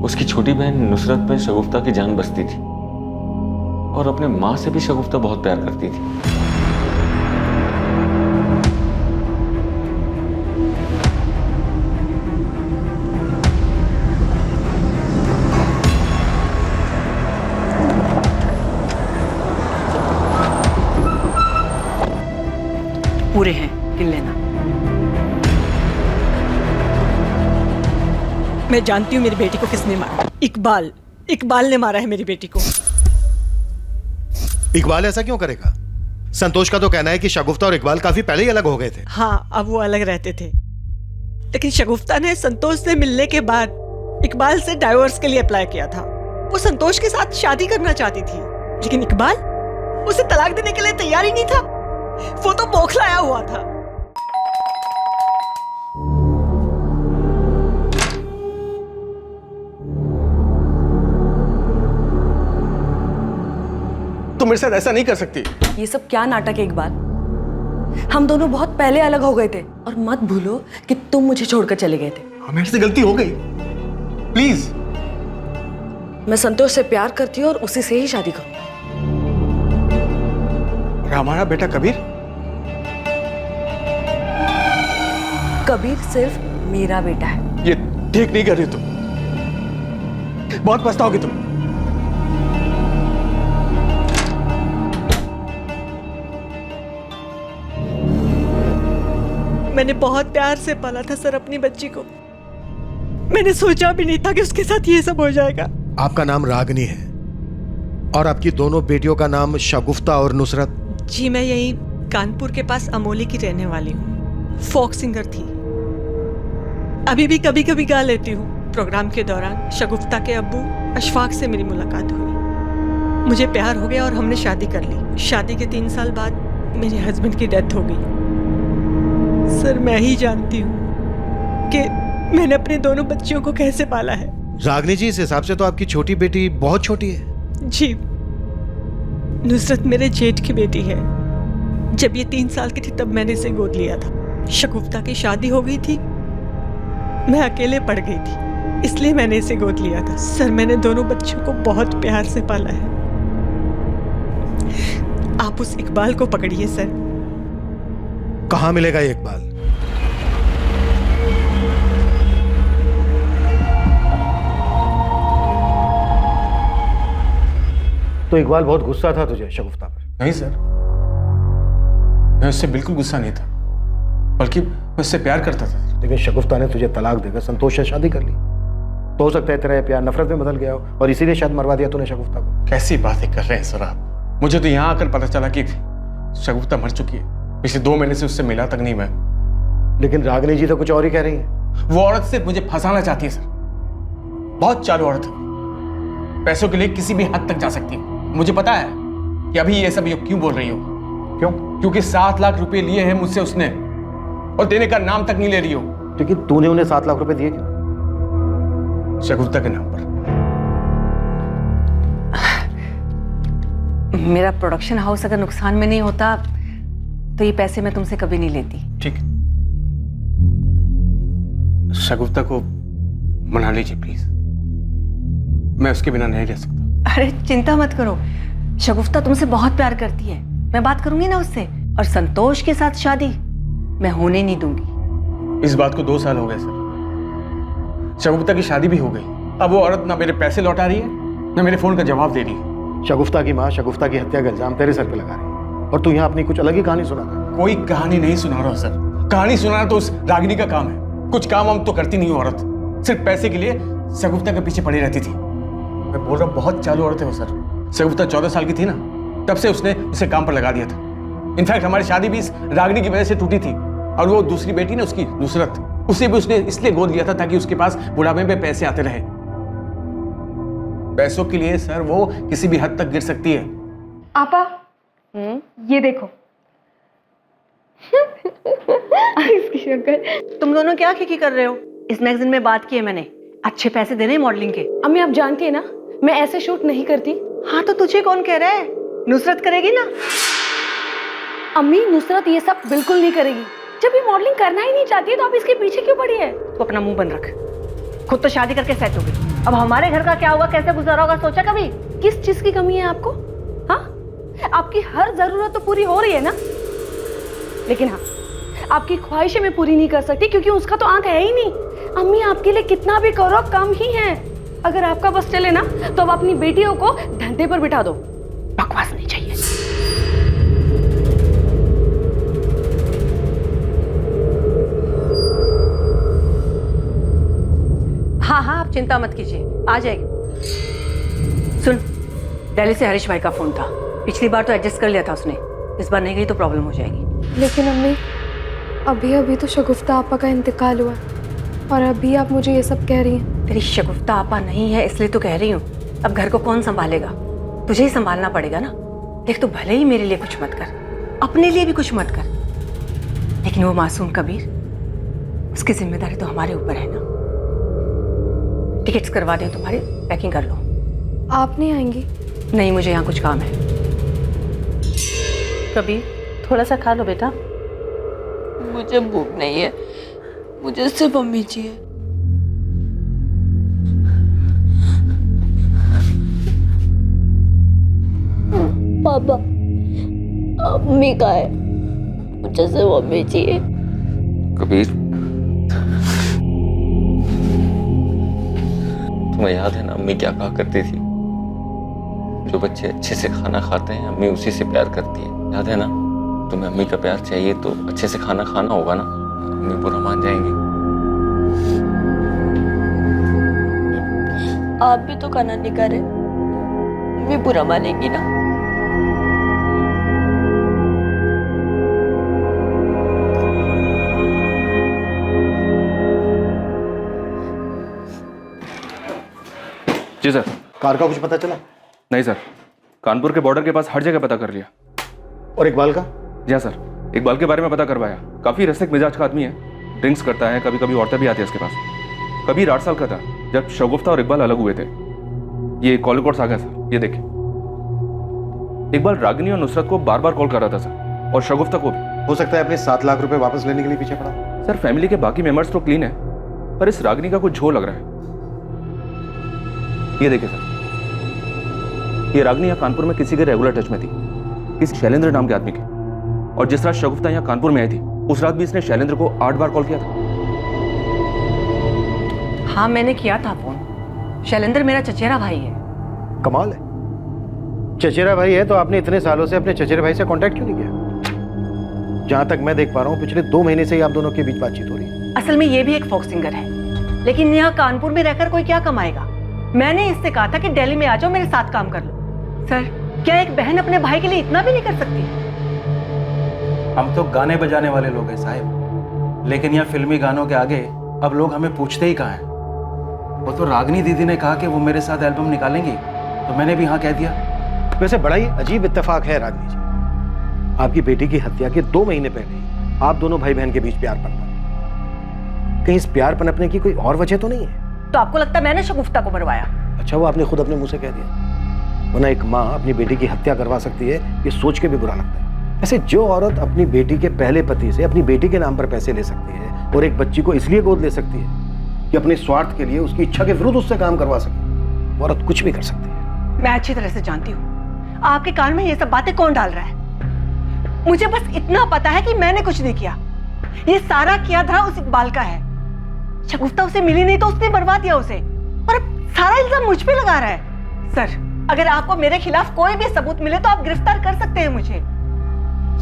उसकी छोटी बहन नुसरत में शगुफ्ता की जान बसती थी और अपने माँ से भी शगुफ्ता बहुत प्यार करती थी। पूरे हैं, गिन लेना। मैं जानती हूँ मेरी बेटी को किसने मारा। इकबाल, इकबाल ने मारा है मेरी बेटी को। इकबाल ऐसा क्यों करेगा? संतोष का तो कहना है कि शगुफ्ता और इकबाल काफी पहले ही अलग हो गए थे। हाँ, अब वो अलग रहते थे, लेकिन शगुफ्ता ने संतोष से मिलने के बाद इकबाल से डाइवोर्स के लिए अप्लाई किया था। वो संतोष के साथ शादी करना चाहती थी, लेकिन इकबाल उसे तलाक देने के लिए तैयार ही नहीं था। वो तो बौखलाया हुआ था। तुम मेरे साथ ऐसा नहीं कर सकती। ये सब क्या नाटक है इकबाल? हम दोनों बहुत पहले अलग हो गए थे और मत भूलो कि तुम मुझे छोड़कर चले गए थे। मेरे से गलती हो गई, प्लीज। मैं संतोष से प्यार करती हूँ और उसी से ही शादी करूँ। हमारा बेटा कबीर? कबीर सिर्फ मेरा बेटा है। ये ठीक नहीं कर रही तुम, बहुत पछताओगी तुम। मैंने बहुत प्यार से पाला था सर अपनी बच्ची को। मैंने सोचा भी नहीं था कि उसके साथ ये सब हो जाएगा। आपका नाम रागनी है और आपकी दोनों बेटियों का नाम शगुफ्ता और नुसरत। जी, मैं यही कानपुर के पास अमोली की रहने वाली हूँ। फोक सिंगर थी, अभी भी कभी कभी गा लेती हूँ। प्रोग्राम के दौरान शगुफ्ता के अब्बू अशफाक से मेरी मुलाकात हुई। मुझे प्यार हो गया और हमने शादी कर ली। शादी के 3 साल बाद मेरे हस्बैंड की डेथ हो गई। सर, मैं ही जानती हूँ कि मैंने अपने दोनों बच्चियों को कैसे पाला है। रागनी जी, इस हिसाब से तो आपकी छोटी बेटी बहुत छोटी है। जी, नुसरत मेरे जेठ की बेटी है। जब ये 3 साल की थी तब मैंने इसे गोद लिया था। शगुफ्ता की शादी हो गई थी, मैं अकेले पड़ गई थी, इसलिए मैंने इसे गोद लिया था। सर, मैंने दोनों बच्चों को बहुत प्यार से पाला है। आप उस इकबाल को पकड़िए सर। कहाँ मिलेगा ये इकबाल? तो इकबाल बहुत गुस्सा था तुझे शगुफ्ता पर? नहीं सर, मैं उससे बिल्कुल गुस्सा नहीं था, बल्कि मैं उससे प्यार करता था। लेकिन शगुफ्ता ने तुझे तलाक देकर संतोष से शादी कर ली, तो हो सकता है तेरा ये प्यार नफरत में बदल गया हो और इसीलिए शायद मरवा दिया तूने शगुफ्ता को। कैसी बातें कर रहे हैं सर आप? मुझे तो यहाँ आकर पता चला कि शगुफ्ता मर चुकी है। पिछले 2 महीने से उससे मिला तक नहीं मैं। लेकिन रागनी जी तो कुछ और ही कह रही है। वो औरत सिर्फ मुझे फंसाना चाहती है सर, बहुत चालू औरत है। पैसों के लिए किसी भी हद तक जा सकती है। मुझे पता है कि अभी ये सब क्यों बोल रही हो। क्यों? क्योंकि 7 लाख रुपए लिए हैं मुझसे उसने और देने का नाम तक नहीं ले रही हो। लेकिन तूने उन्हें 7 लाख रुपए दिए क्यों? शगुफ्ता के नाम पर। मेरा प्रोडक्शन हाउस अगर नुकसान में नहीं होता तो ये पैसे मैं तुमसे कभी नहीं लेती। ठीक, शगुफ्ता को मना लीजिए प्लीज, मैं उसके बिना नहीं रह सकता। अरे चिंता मत करो, शगुफ्ता तुमसे बहुत प्यार करती है। मैं बात करूंगी ना उससे, और संतोष के साथ शादी मैं होने नहीं दूंगी। इस बात को 2 साल हो गए सर। शगुफ्ता की शादी भी हो गई, अब वो औरत ना मेरे पैसे लौटा रही है न मेरे फोन का जवाब दे रही। शगुफ्ता की माँ शगुफ्ता की हत्या का इल्जाम तेरे सर पे लगा रही है और तू यहाँ अपनी कुछ अलग ही कहानी सुना रहा है। कोई कहानी नहीं सुना रहा सर, कहानी सुनाना तो उस रागिनी का काम है। कुछ काम हम तो करती नहीं औरत, सिर्फ पैसे के लिए शगुफ्ता के पीछे पड़ी रहती थी। मैं बोल रहा हूँ बहुत चालू औरत है वो सर। शगुफ्ता 14 साल की थी ना, तब से उसने उसे काम पर लगा दिया था। इनफैक्ट हमारी शादी भी इस रागिनी की वजह से टूटी थी। और वो दूसरी बेटी ना उसकी, नुसरत, उसे भी उसने इसलिए गोद लिया था ताकि उसके पास बुढ़ापे में पैसे आते रहे। पैसों के लिए सर वो किसी भी हद तक गिर सकती है। आपा ये देखो इसकी शक्ल। तुम दोनों क्या खिकी कर रहे हो? इस मैगजीन में बात की है मैंने, अच्छे पैसे देने मॉडलिंग के। अम्मी आप जानती है ना मैं ऐसे शूट नहीं करती। हाँ तो तुझे कौन कह रहा है? नुसरत करेगी ना। अम्मी नुसरत ये सब बिल्कुल नहीं करेगी। जब ये मॉडलिंग करना ही नहीं चाहती है तो आप इसके पीछे क्यों पड़ी है? तू अपना मुंह बंद रख। खुद तो शादी करके सेट हो गई, अब हमारे घर का क्या होगा, कैसे गुजारा होगा, सोचा कभी? किस चीज की कमी है आपको? हाँ, आपकी हर जरूरत तो पूरी हो रही है ना। लेकिन हाँ, आपकी ख्वाहिशें मैं पूरी नहीं कर सकती क्योंकि उसका तो आंख है ही नहीं। अम्मी आपके लिए कितना भी करो कम ही है। अगर आपका बस चले ना तो अब अपनी बेटियों को धंधे पर बिठा दो। बकवास नहीं चाहिए। हाँ हाँ आप चिंता मत कीजिए, आ जाएगी। सुन, दिल्ली से हरीश भाई का फोन था। पिछली बार तो एडजस्ट कर लिया था उसने, इस बार नहीं गई तो प्रॉब्लम हो जाएगी। लेकिन अम्मी अभी अभी तो शगुफ्ता आपा का इंतकाल हुआ और अभी आप मुझे ये सब कह रही हैं। तेरी शगुफ्ता आपा नहीं है इसलिए तो कह रही हूँ। अब घर को कौन संभालेगा? तुझे ही संभालना पड़ेगा ना। देख तू भले ही मेरे लिए कुछ मत कर, अपने लिए भी कुछ मत कर, लेकिन वो मासूम कबीर, उसकी जिम्मेदारी तो हमारे ऊपर है ना। टिकट्स करवा दें तुम्हारी, पैकिंग कर लो। आप नहीं आएंगी? नहीं, मुझे यहाँ कुछ काम है। कबीर थोड़ा सा खा लो बेटा। मुझे भूख नहीं है, मुझे सिर्फ अम्मी चाहिए। पापा अम्मी का है, मुझे सिर्फ अम्मी चाहिए। कबीर, तुम्हें याद है ना अम्मी क्या कहा करती थी? जो बच्चे अच्छे से खाना खाते हैं अम्मी उसी से प्यार करती है, याद है ना? तुम्हें अम्मी का प्यार चाहिए तो अच्छे से खाना खाना होगा ना, अम्मी बुरा मान जाएंगी। आप भी तो खाना नहीं खा रहे, अम्मी बुरा मानेगी ना। जी सर। कार का कुछ पता चला? नहीं सर, कानपुर के बॉर्डर के पास हर जगह पता कर लिया। और इकबाल का? जी हाँ सर, इकबाल के बारे में पता करवाया। काफी रसिक मिजाज का आदमी है, ड्रिंक्स करता है, कभी कभी औरतें भी आती है उसके पास। कबीर 8 साल का था जब शगुफ्ता और इकबाल अलग हुए थे। ये कॉल रिकॉर्ड्स आ गए सर, ये देखिए। इकबाल रागिनी और नुसरत को बार बार कॉल कर रहा था सर, और शगुफ्ता को भी। हो सकता है अपने 7 लाख रुपए वापस लेने के लिए पीछे पड़ा। सर फैमिली के बाकी मेंबर्स तो क्लीन है, पर इस रागिनी का कुछ झोल लग रहा है। ये देखिए सर, ये रागिनी यहाँ कानपुर में किसी के रेगुलर टच में थी, किसी शैलेंद्र नाम के आदमी के। और जिस रात शगुफ्ता यहाँ कानपुर में आई थी उस रात भी इसने शैलेंद्र को 8 बार कॉल किया था। हाँ मैंने किया था फोन। शैलेंद्र मेरा चचेरा भाई है। कमाल है, चचेरा भाई है तो आपने इतने सालों से अपने चचेरे भाई से कांटेक्ट क्यों नहीं किया? जहां तक मैं देख पा रहा हूँ पिछले 2 महीने से ही आप दोनों के बीच बातचीत हो रही है। असल में ये भी एक फोक सिंगर है, लेकिन यहाँ कानपुर में रहकर कोई क्या कमाएगा। मैंने इससे कहा था कि दिल्ली में आ जाओ, मेरे साथ काम कर लो। सर क्या एक बहन अपने भाई के लिए इतना भी नहीं कर सकती? हम तो गाने बजाने वाले लोग हैं साहब, लेकिन यहाँ फिल्मी गानों के आगे अब लोग हमें पूछते ही कहाँ हैं। वो तो रागिनी दीदी ने कहा कि वो मेरे साथ एल्बम निकालेंगी, तो मैंने भी हाँ कह दिया। वैसे बड़ा ही अजीब इत्तेफाक है रागिनी जी, आपकी बेटी की हत्या के 2 महीने पहले आप दोनों भाई बहन के बीच प्यार पनपा। कहीं इस प्यार पनपने की कोई और वजह तो नहीं है? तो आपको लगता है मैंने शगुफ्ता को मरवाया? अच्छा, वो आपने खुद अपने मुंह से कह दिया। वरना एक माँ अपनी बेटी की हत्या करवा सकती है, ये सोच के भी बुरा लगता है। ऐसे जो औरत अपनी बेटी के पहले पति से अपनी बेटी के नाम पर पैसे ले सकती है और एक बच्ची को इसलिए गोद ले सकती है कि अपने स्वार्थ के लिए उसकी इच्छा के विरुद्ध उससे काम करवा सके, वो औरत कुछ भी कर सकती है। मैं अच्छी तरह से जानती हूँ आपके कान में ये सब बातें कौन डाल रहा है। मुझे बस इतना पता है कि मैंने कुछ नहीं किया, ये सारा किया धरा उस इकबाल का है। शगुफ्ता उसे मिली नहीं तो उसने बर्बाद दिया उसे, और अब सारा इल्जाम मुझ पे लगा रहा है। सर, अगर आपको मेरे खिलाफ कोई भी सबूत मिले तो आप गिरफ्तार कर सकते हैं मुझे।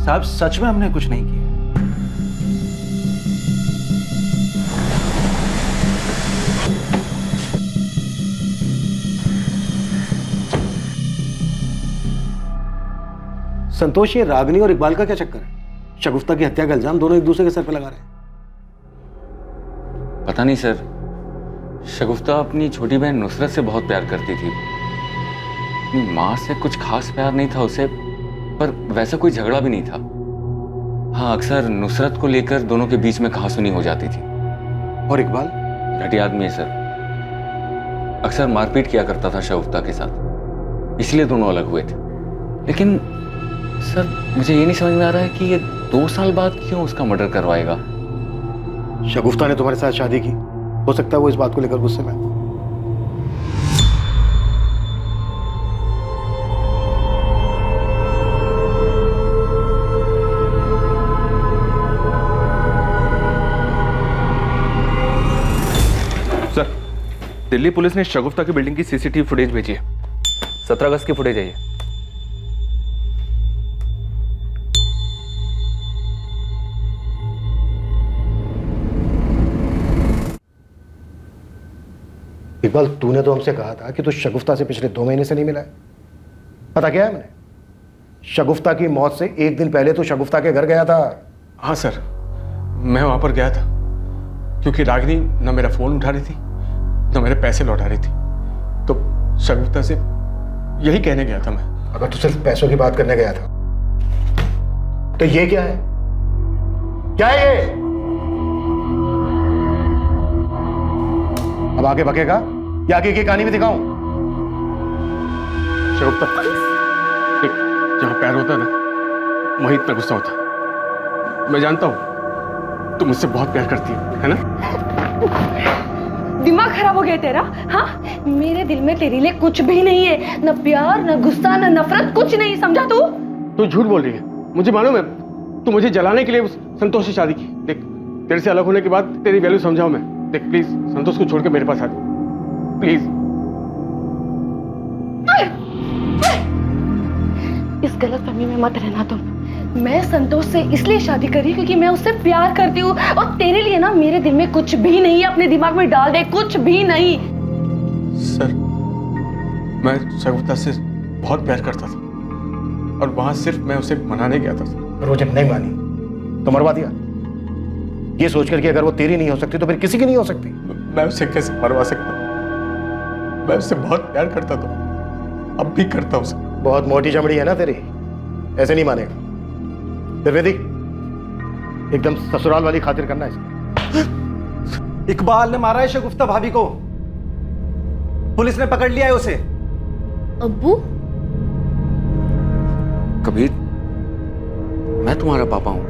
साहब सच में हमने कुछ नहीं किया। संतोष, ये रागनी और इकबाल का क्या चक्कर है? शगुफ्ता की हत्या का इल्जाम दोनों एक दूसरे के सर पे लगा रहे हैं। पता नहीं सर, शगुफ्ता अपनी छोटी बहन नुसरत से बहुत प्यार करती थी। अपनी माँ से कुछ खास प्यार नहीं था उसे, पर वैसा कोई झगड़ा भी नहीं था। हाँ, अक्सर नुसरत को लेकर दोनों के बीच में कहासुनी हो जाती थी। और इकबाल? घटिया आदमी है सर, अक्सर मारपीट किया करता था शगुफ्ता के साथ, इसलिए दोनों अलग हुए थे। लेकिन सर, मुझे ये नहीं समझ में आ रहा है कि ये 2 साल बाद क्यों उसका मर्डर करवाएगा। शगुफ्ता ने तुम्हारे साथ शादी की, हो सकता है वो इस बात को लेकर गुस्से में। सर, दिल्ली पुलिस ने शगुफ्ता की बिल्डिंग की सीसीटीवी फुटेज भेजी है। 17 अगस्त की फुटेज है ये। इकबाल, तूने तो हमसे कहा था कि तू शगुफ्ता से पिछले 2 महीने से नहीं मिला है। पता क्या है हमने? शगुफ्ता की मौत से 1 दिन पहले तो शगुफ्ता के घर गया था। हाँ सर, मैं वहां पर गया था क्योंकि रागिनी न मेरा फोन उठा रही थी न मेरे पैसे लौटा रही थी, तो शगुफ्ता से यही कहने गया था मैं। अगर तू सिर्फ पैसों की बात करने गया था तो ये क्या है? क्या है ये? अब आगे बकेगा या आगे की कहानी भी दिखाऊं? शगुफ्ता, देख, जहां प्यार होता है ना, वहीं इतना गुस्सा होता है। मैं जानता हूं तुम मुझसे बहुत प्यार करती है ना? दिमाग खराब हो गया तेरा? हाँ, मेरे दिल में तेरे लिए कुछ भी नहीं है, न प्यार न गुस्सा न नफरत, कुछ नहीं, समझा तू? तू झूठ बोल रही है, मुझे मालूम है। तू मुझे जलाने के लिए उस संतोष से शादी की। देख, तेरे से अलग होने के बाद तेरी वैल्यू समझाऊं मैं। देख प्लीज, संतोष को छोड़ के मेरे पास आ जा, प्लीज। इस गलतफहमी में मत रहना तुम। मैं संतोष से इसलिए शादी करी क्योंकि मैं उससे प्यार करती हूँ, और तेरे लिए ना मेरे दिल में कुछ भी नहीं है। अपने दिमाग में डाल दे, कुछ भी नहीं। सर, मैं शगुफ्ता से बहुत प्यार करता था और वहां सिर्फ मैं उसे मनाने गया था। और वो जब नहीं मानी तो मरवा दिया, ये सोचकर कि अगर वो तेरी नहीं हो सकती तो फिर किसी की नहीं हो सकती। मैं उसे कैसे मरवा सकता? मैं उससे बहुत प्यार करता था, अब भी करता हूं। बहुत मोटी चमड़ी है ना तेरी, ऐसे नहीं मानेगा। द्विवेदी, एकदम ससुराल वाली खातिर करना है। इकबाल ने मारा है शगुफ्ता भाभी को, पुलिस ने पकड़ लिया है उसे। अब्बू, कबीर, मैं तुम्हारा पापा हूं।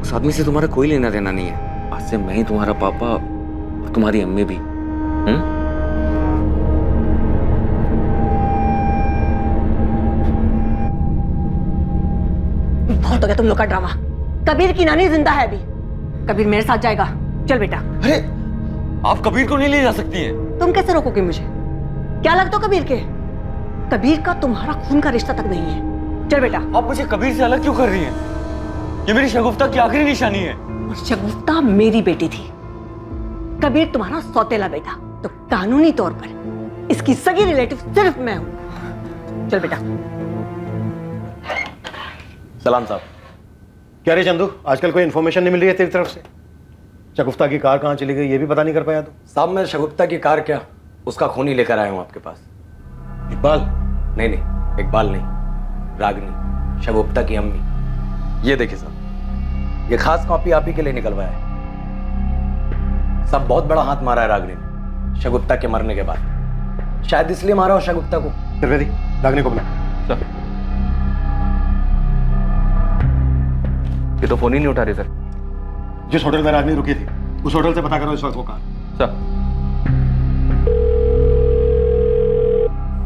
उस आदमी से तुम्हारा कोई लेना देना नहीं है। आज से मैं ही तुम्हारा पापा और तुम्हारी अम्मी भी। बहुत हो गया तुम लोग का ड्रामा। कबीर की नानी जिंदा है अभी। कबीर मेरे साथ जाएगा। चल बेटा। अरे, आप कबीर को नहीं ले जा सकती हैं। तुम कैसे रोकोगे मुझे? क्या लगता हो कबीर के? कबीर का तुम्हारा खून का रिश्ता तक नहीं है। चल बेटा। आप मुझे कबीर से अलग क्यों कर रही हैं? ये मेरी शगुफ्ता की आखिरी निशानी है। शगुफ्ता मेरी बेटी थी, कबीर तुम्हारा सौतेला बेटा, तो कानूनी तौर पर इसकी सगी रिलेटिव सिर्फ मैं हूं। चल बेटा। सलाम साहब। क्या रे चंदू, आजकल कोई इन्फॉर्मेशन नहीं मिल रही है तेरी तरफ से? शगुफ्ता की कार कहाँ चली गई ये भी पता नहीं कर पाया तू? साहब, मैं शगुफ्ता की कार क्या, उसका खून ही लेकर आया हूं आपके पास। इकबाल? नहीं, इकबाल नहीं, रागिनी, शगुफ्ता की अम्मी। ये देखिए साहब, ये खास कॉपी आप ही के लिए निकलवाया है। सब बहुत बड़ा हाथ मारा है रागिनी ने शगुफ्ता के मरने के बाद, शायद इसलिए मारा हो शगुफ्ता को। त्रिवेदी, रागिनी को बुला। ये तो फोन ही नहीं उठा रही सर। जिस होटल में रागिनी रुकी थी उस होटल से पता करो इस वक्त वो कहाँ। सर,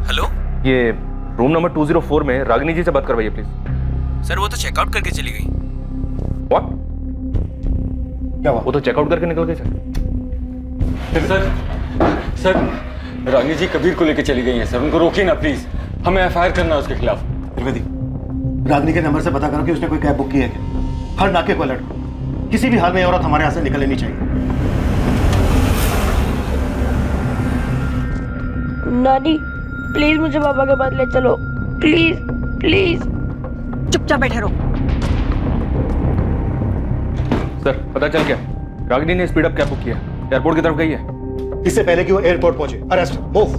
हेलो, ये रूम नंबर 204 में रागिनी जी से बात करवाइए प्लीज। सर वो तो चेकआउट करके चली गई। व्हाट? क्या हुआ? वो तो चेकआउट करके निकल गई सर। सर, रानी जी कबीर को लेके चली गई हैं सर, उनको रोकिए ना प्लीज, हमें एफआईआर करना है उसके खिलाफ। त्रिवेदी, रागनी के नंबर से पता करो कि उसने कोई कैब बुक की है क्या। हर नाके को अलर्ट करो, किसी भी हाल में ये औरत हमारे यहाँ से निकल लेनी चाहिए। नानी प्लीज मुझे पापा के पास ले चलो, प्लीज प्लीज। चुपचाप बैठे रहो। सर पता चल गया, रागिनी ने स्पीड अप कैब बुक किया, एयरपोर्ट की तरफ गई है। इससे पहले कि वो एयरपोर्ट पहुंचे, अरेस्ट, मूव।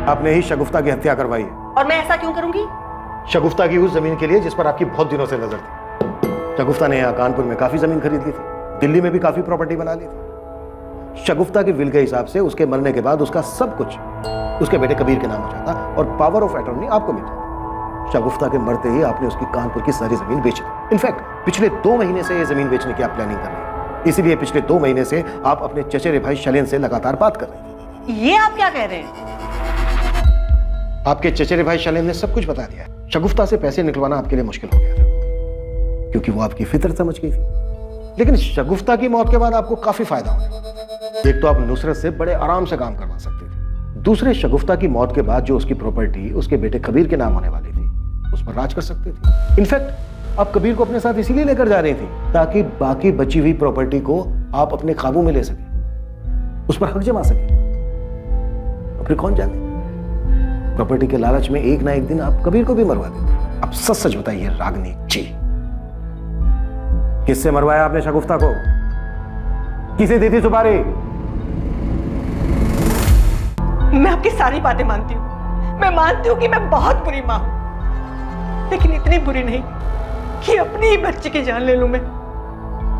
आपने ही शगुफ्ता की हत्या करवाई है। और मैं ऐसा क्यों करूंगी? शगुफ्ता की उस जमीन के लिए जिस पर आपकी बहुत दिनों से नजर थी। शगुफ्ता ने यहाँ कानपुर में काफी जमीन खरीद ली थी, दिल्ली में भी काफी प्रॉपर्टी बना ली थी। शगुफ्ता के विल के हिसाब से उसके मरने के बाद उसका सब कुछ उसके बेटे कबीर के नाम हो जाता और पावर ऑफ अटॉर्नी आपको मिल जाता। शगुफ्ता के मरते ही आपने उसकी कानपुर की सारी जमीन बेच दी। इनफैक्ट पिछले 2 महीने से ये जमीन बेचने की आप प्लानिंग कर रहे हैं, इसीलिए पिछले 2 महीने से आप अपने चचेरे भाई शैलेन से लगातार बात कर रहे हैं। ये आप क्या कह रहे हैं? आपके चचेरे भाई शैलेन ने सब कुछ बता दिया। शगुफ्ता से पैसे निकलवाना आपके लिए मुश्किल हो गया था, क्योंकि वो आपकी फितरत समझ गई थी। लेकिन शगुफ्ता की मौत के बाद आपको काफी फायदा होगा। एक तो आप नुसरत से बड़े आराम से काम करवा सकते थे, दूसरे शगुफ्ता की मौत के बाद जो उसकी प्रॉपर्टी उसके बेटे कबीर के नाम होने वाली थी, उस पर राज कर सकते थे। इनफैक्ट आप कबीर को अपने साथ इसीलिए लेकर जा रही थी ताकि बाकी बची हुई प्रॉपर्टी को आप अपने काबू में ले सके, उस पर हक जमा सके। फिर कौन जाने, प्रॉपर्टी के लालच में एक ना एक दिन आप कबीर को भी मरवा देते। अब सच सच बताइए रागनी जी, किससे मरवाया आपने शगुफ्ता को? किसे दी थी सुपारी? मैं आपकी सारी बातें मानती हूँ, मैं मानती हूँ कि मैं बहुत बुरी माँ हूं, लेकिन इतनी बुरी नहीं कि अपनी ही बच्ची की जान ले लूं मैं।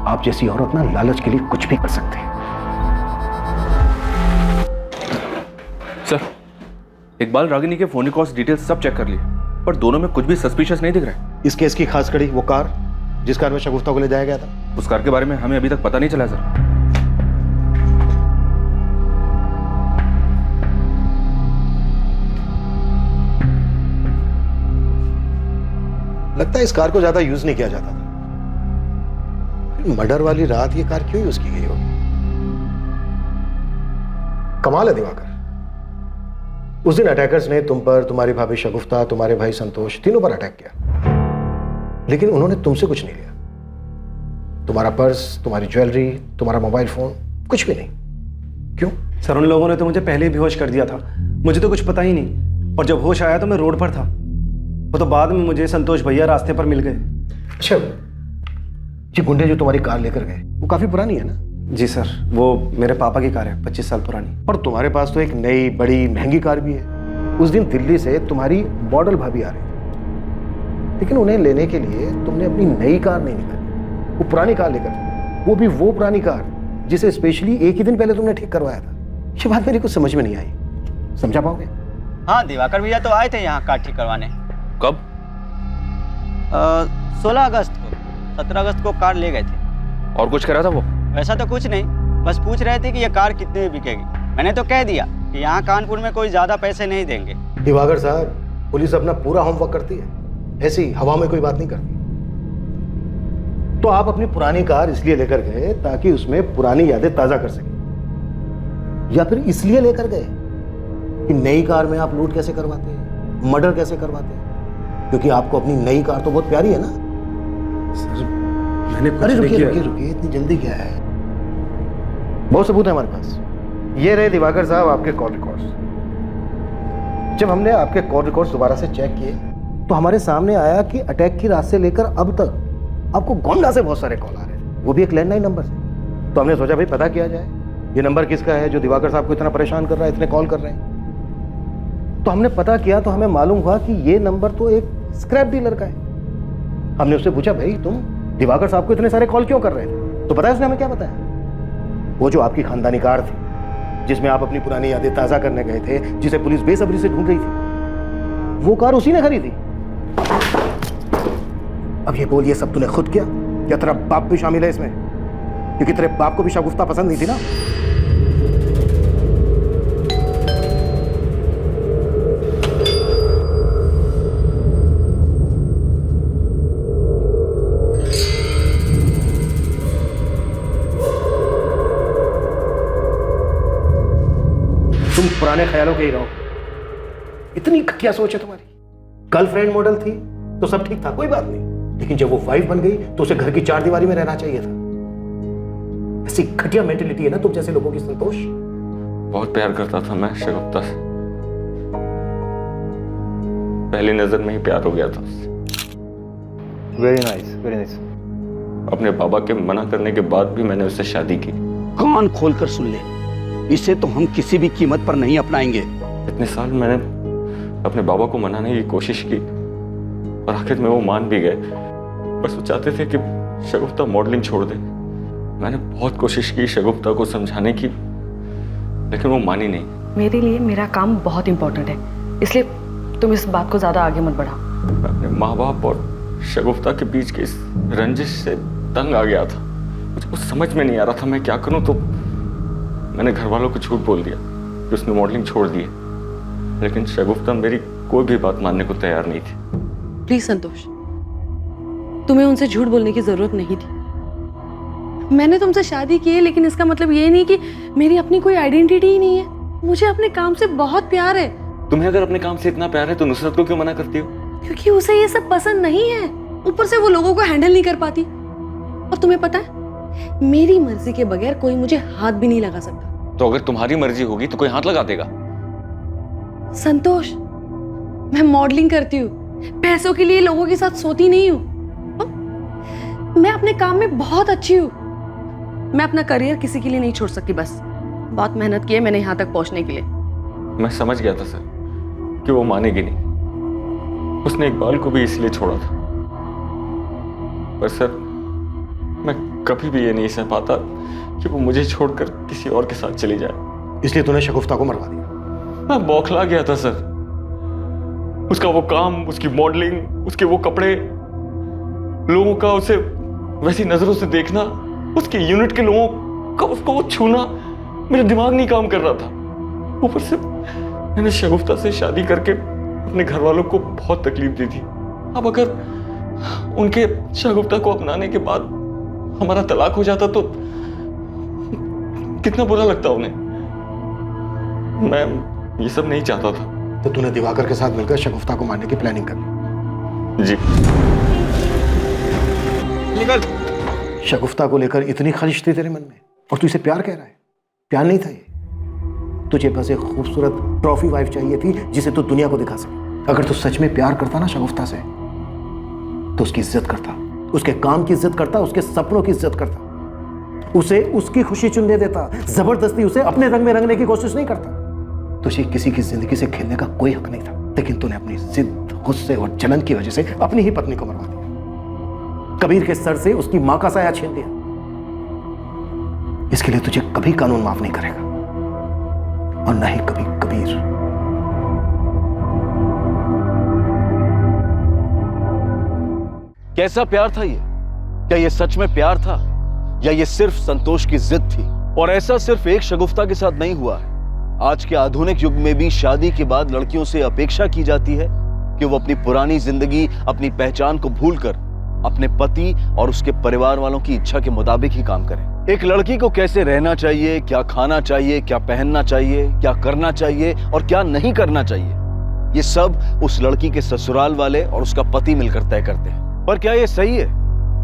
आप जैसी औरत ना लालच के लिए कुछ भी कर सकते हैं। सर इकबाल रागिनी के फोन कॉल्स डिटेल्स सब चेक कर लिए, पर दोनों में कुछ भी सस्पिशियस नहीं दिख रहा है। इस केस की खास कड़ी वो कार जिस कार में शगुफ्ता को ले जाया गया था, उस कार के बारे में हमें अभी तक पता नहीं चला सर। लगता है इस कार को ज्यादा यूज नहीं किया जाता था। मर्डर वाली रात ये कार क्यों यूज की गई होगी? कमाल है दिवाकर, उस दिन अटैकर्स ने तुम पर, तुम्हारी भाभी शगुफ्ता, तुम्हारे भाई संतोष, तीनों पर अटैक किया, लेकिन उन्होंने तुमसे कुछ नहीं लिया। तुम्हारा पर्स, तुम्हारी ज्वेलरी, तुम्हारा मोबाइल फोन, कुछ भी नहीं। क्यों? सर उन लोगों ने तो मुझे पहले ही बेहोश कर दिया था, मुझे तो कुछ पता ही नहीं, और जब होश आया तो मैं रोड पर था। वो तो बाद में मुझे संतोष भैया रास्ते पर मिल गए। अच्छा, ये गुंडे जो तुम्हारी कार लेकर गए वो काफी पुरानी है ना? जी सर, वो मेरे पापा की कार है, 25 साल पुरानी। और तुम्हारे पास तो एक नई बड़ी महंगी कार भी है। उस दिन दिल्ली से तुम्हारी मॉडल भाभी आ रही थी, लेकिन उन्हें लेने के लिए तुमने अपनी नई कार नहीं निकाली, वो पुरानी कार लेकर, वो भी वो पुरानी कार जिसे स्पेशली एक ही दिन पहले तुमने ठीक करवाया था। ये बात मेरी कुछ समझ में नहीं आई, समझा पाओगे? हाँ, दिवाकर भैया तो आए थे यहाँ कार ठीक करवाने। कब? 16 अगस्त को। 17 अगस्त को कार ले गए थे। और कुछ कह रहा था वो? वैसा तो कुछ नहीं, बस पूछ रहे थे कि ये कार कितने में बिकेगी। मैंने तो कह दिया कि यहाँ कानपुर में कोई ज्यादा पैसे नहीं देंगे। दिवाकर साहब, पुलिस अपना पूरा होमवर्क करती है, ऐसी हवा में कोई बात नहीं करती। तो आप अपनी पुरानी कार इसलिए लेकर गए ताकि उसमें पुरानी यादें ताजा कर सके, या फिर इसलिए लेकर गए कि नई कार में आप लूट कैसे करवाते हैं, मर्डर कैसे करवाते हैं? क्योंकि आपको अपनी नई कार तो बहुत प्यारी है ना। सर मैंने कुछ अरे नहीं रुकिए किया। रुकिए रुकिए, इतनी जल्दी क्या है? बहुत सबूत है हमारे पास। ये रहे दिवाकर साहब आपके कॉल रिकॉर्ड्स। जब हमने आपके कॉल रिकॉर्ड्स दोबारा से चेक किए तो हमारे सामने आया कि अटैक की रात से लेकर अब तक आपको गोंडा से बहुत सारे कॉल आ रहे थे, वो भी एक लैंडलाइन नंबर से। तो हमने सोचा भाई पता किया जाए ये नंबर किसका है जो दिवाकर साहब को इतना परेशान कर रहा है, इतने कॉल कर रहे हैं। तो हमने पता किया तो हमें मालूम हुआ कि ये नंबर तो एक स्क्रैप डीलर का है। हमने उससे पूछा भाई तुम दिवाकर साहब को इतने सारे कॉल क्यों कर रहे थे? तो पता है उसने हमें क्या बताया? वो जो आपकी खानदानी कार थी जिसमें आप अपनी पुरानी यादें ताजा करने गए थे, जिसे पुलिस बेसब्री से ढूंढ रही थी, वो कार उसी ने खरीदी। अब ये बोल, ये सब तूने खुद किया या तेरा बाप भी शामिल है इसमें? क्योंकि तेरे बाप को भी शगुफ्ता पसंद नहीं थी ना। तुम पुराने ख्यालों के ही रहो। इतनी घटिया सोच है तुम्हारी। गर्लफ्रेंड मॉडल थी तो सब ठीक था, कोई बात नहीं, लेकिन जब वो वाइफ बन गई तो उसे घर की चार दीवारी में रहना चाहिए था। ऐसी घटिया मेंटेलिटी है ना तुम जैसे लोगों की, संतोष। बहुत प्यार करता था मैं शगुफ्ता से, पहली नजर में ही प्यार हो गया था उससे। Very nice, very nice. अपने बाबा के मना करने के बाद भी मैंने उससे शादी की। कान खोलकर सुन ले, इसे तो हम किसी भी कीमत पर नहीं अपनाएंगे। इतने साल मैंने अपने बाबा को मनाने की कोशिश की और आखिर में वो मान भी गए। बस वो चाहते थे कि शगुफ्ता मॉडलिंग छोड़ दे। मैंने बहुत कोशिश की शगुफ्ता को समझाने की, लेकिन वो मानी नहीं। मेरे लिए मेरा काम बहुत इंपॉर्टेंट है, इसलिए तुम इस बात को ज्यादा आगे मत बढ़ाओ। मैं अपने माँ बाप और शगुफ्ता के बीच के इस रंजिश से तंग आ गया था। मुझे कुछ समझ में नहीं आ रहा था मैं क्या करूं, तो मैंने घर वालों को झूठ बोल दिया कि उसने मॉडलिंग छोड़ दी है। लेकिन शगुफ्ता मेरी कोई भी बात मानने को तैयार नहीं थी। प्लीज संतोष, तुम्हें उनसे झूठ बोलने की जरूरत नहीं थी। मैंने तुमसे शादी की है, लेकिन इसका मतलब ये नहीं कि मेरी अपनी कोई आइडेंटिटी ही नहीं है। मुझे अपने काम से बहुत प्यार है। तुम्हें अगर अपने काम से इतना प्यार है तो नुसरत को क्यों मना करती हो? क्योंकि उसे ये सब पसंद नहीं है। ऊपर से वो लोगों को हैंडल नहीं कर पाती। और तुम्हें पता है, मेरी मर्जी के बगैर कोई मुझे हाथ भी नहीं लगा सकता। तो अगर तुम्हारी मर्जी होगी तो कोई हाथ लगा देगा? संतोष, मैं मॉडलिंग करती हूँ, पैसों के लिए लोगों के साथ सोती नहीं हूँ। मैं अपने काम में बहुत अच्छी हूँ। मैं अपना करियर किसी के लिए नहीं छोड़ सकती। बस बहुत मेहनत की है मैंने यहाँ तक पहुँचने के लिए। मैं समझ गया था सर कि वो मानेगी नहीं। उसने इकबाल को भी इसलिए छोड़ा था। पर सर, मैं कभी भी ये नहीं सह पाता कि वो मुझे छोड़कर किसी और के साथ चली जाए। इसलिए तूने शगुफ्ता को मरवा दिया? मैं बौखला गया था सर। उसका वो काम, उसकी मॉडलिंग, उसके वो कपड़े, लोगों का उसे वैसी नजरों से देखना, उसके यूनिट के लोगों का उसको वो छूना, मेरा दिमाग नहीं काम कर रहा था। ऊपर से मैंने शगुफ्ता से शादी करके अपने घर वालों को बहुत तकलीफ दी थी। अब अगर उनके शगुफ्ता को अपनाने के बाद हमारा तलाक हो जाता तो कितना बुरा लगता उन्हें। मैं ये सब नहीं चाहता था। तो तूने दिवाकर के साथ मिलकर शगुफ्ता को मारने की प्लानिंग कर ली? जी। निकल। शगुफ्ता को लेकर इतनी खलिश थी तेरे मन में, और तू इसे प्यार कह रहा है? प्यार नहीं था ये। तुझे बस एक खूबसूरत ट्रॉफी वाइफ चाहिए थी जिसे तू दुनिया को दिखा सके। अगर तू सच में प्यार करता ना शगुफ्ता से, तो उसकी इज्जत करता, उसके काम की इज्जत करता, उसके सपनों की इज्जत करता, उसे उसकी खुशी चुनने देता, जबरदस्ती उसे अपने रंग में रंगने की कोशिश नहीं करता। तुझे किसी की जिंदगी से खेलने का कोई हक नहीं था, लेकिन तूने अपनी जिद, गुस्से और जलन की वजह से अपनी ही पत्नी को मरवा दिया। कबीर के सर से उसकी मां का साया छीन लिया। इसके लिए तुझे कभी कानून माफ नहीं करेगा, और न ही कभी कबीर। कैसा प्यार था ये? क्या ये सच में प्यार था, या ये सिर्फ संतोष की जिद थी? और ऐसा सिर्फ एक शगुफ्ता के साथ नहीं हुआ है। आज के आधुनिक युग में भी शादी के बाद लड़कियों से अपेक्षा की जाती है कि वो अपनी पुरानी जिंदगी, अपनी पहचान को भूलकर अपने पति और उसके परिवार वालों की इच्छा के मुताबिक ही काम करें। एक लड़की को कैसे रहना चाहिए, क्या खाना चाहिए, क्या पहनना चाहिए, क्या करना चाहिए और क्या नहीं करना चाहिए, ये सब उस लड़की के ससुराल वाले और उसका पति मिलकर तय करते हैं। पर क्या ये सही है?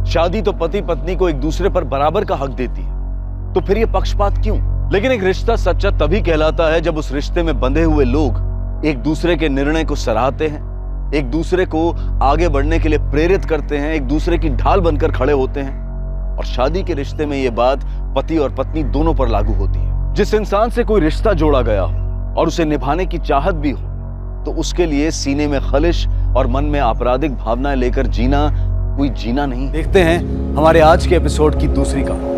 शादी तो पति पत्नी को एक दूसरे पर बराबर का हक देती है, तो फिर ये पक्षपात क्यों? लेकिन एक रिश्ता सच्चा तभी कहलाता है जब उस रिश्ते में बंधे हुए लोग एक दूसरे के निर्णय को सराहते हैं, एक दूसरे को आगे बढ़ने के लिए प्रेरित करते हैं, एक दूसरे की ढाल बनकर खड़े होते हैं। और शादी के रिश्ते में ये बात पति और पत्नी दोनों पर लागू होती है। जिस इंसान से कोई रिश्ता जोड़ा गया हो और उसे निभाने की चाहत भी हो, तो उसके लिए सीने में खलिश और मन में आपराधिक भावनाएं लेकर जीना कोई जीना नहीं। देखते हैं हमारे आज के एपिसोड की दूसरी कहानी।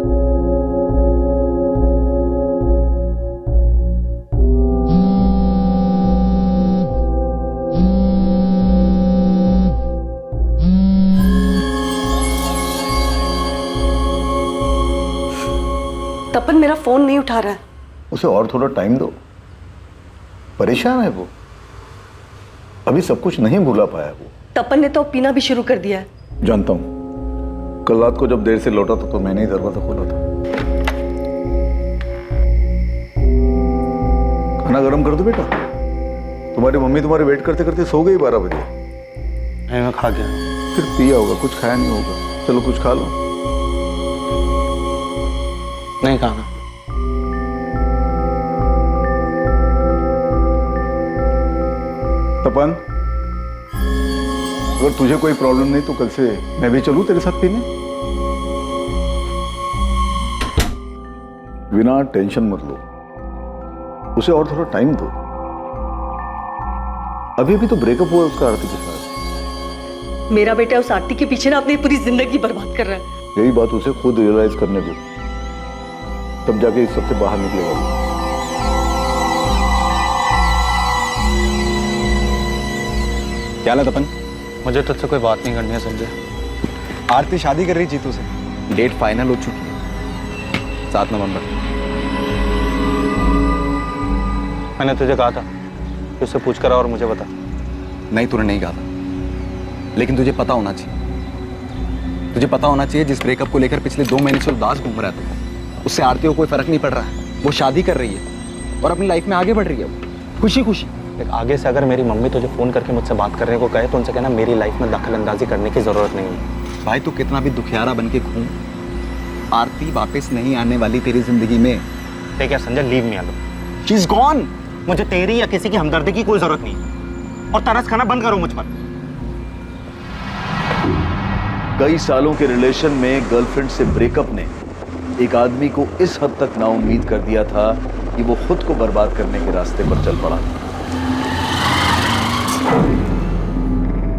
तपन मेरा फोन नहीं उठा रहा है। उसे और थोड़ा टाइम दो, परेशान है वो, अभी सब कुछ नहीं भूला पाया वो। तपन ने तो पीना भी शुरू कर दिया है। जानता हूं, कल रात को जब देर से लौटा था तो मैंने ही दरवाजा खोला था। खाना गरम कर दो बेटा, तुम्हारी मम्मी तुम्हारे वेट करते करते सो गई 12 बजे। नहीं, मैं खा गया। फिर पिया होगा, कुछ खाया नहीं होगा। चलो कुछ खा लो। नहीं खाना। तपन, अगर तुझे कोई प्रॉब्लम नहीं तो कल से मैं भी चलूं तेरे साथ पीने? बिना टेंशन मत लो, उसे और थोड़ा टाइम दो। अभी भी तो ब्रेकअप हुआ उसका आरती के साथ। मेरा बेटा उस आरती के पीछे ना अपनी पूरी जिंदगी बर्बाद कर रहा है। यही बात उसे खुद रियलाइज करने दो, तब जाके इस सबसे बाहर निकलेगा। क्या ला तपन? मुझे तुझसे कोई बात नहीं करनी है, समझे? आरती शादी कर रही जीतू से, डेट फाइनल हो चुकी है 7 नवंबर। मैंने तुझे कहा था कि उससे पूछ कर और मुझे बता। नहीं, तूने नहीं कहा था, लेकिन तुझे पता होना चाहिए। तुझे पता होना चाहिए जिस ब्रेकअप को लेकर पिछले 2 महीने से उदास घूम रहा है, उससे आरती को कोई फर्क नहीं पड़ रहा है। वो शादी कर रही है और अपनी लाइफ में आगे बढ़ रही है, खुशी खुशी। आगे से अगर मेरी मम्मी तुझे फोन करके मुझसे बात करने को कहे तो उनसे कहना मेरी लाइफ में दखल अंदाजी करने की जरूरत नहीं है। भाई तू कितना भी दुखियारा बन के घूम, आरती वापस नहीं आने वाली तेरी जिंदगी में। ठीक है Sanjay, leave me alone. She is gone. मुझे तेरी या किसी की हमदर्दी की कोई जरूरत नहीं है, और तरस खाना बंद करो मुझ पर। कई सालों के रिलेशन में गर्लफ्रेंड से ब्रेकअप ने एक आदमी को इस हद तक नाउम्मीद कर दिया था कि वो खुद को बर्बाद करने के रास्ते पर चल पड़ा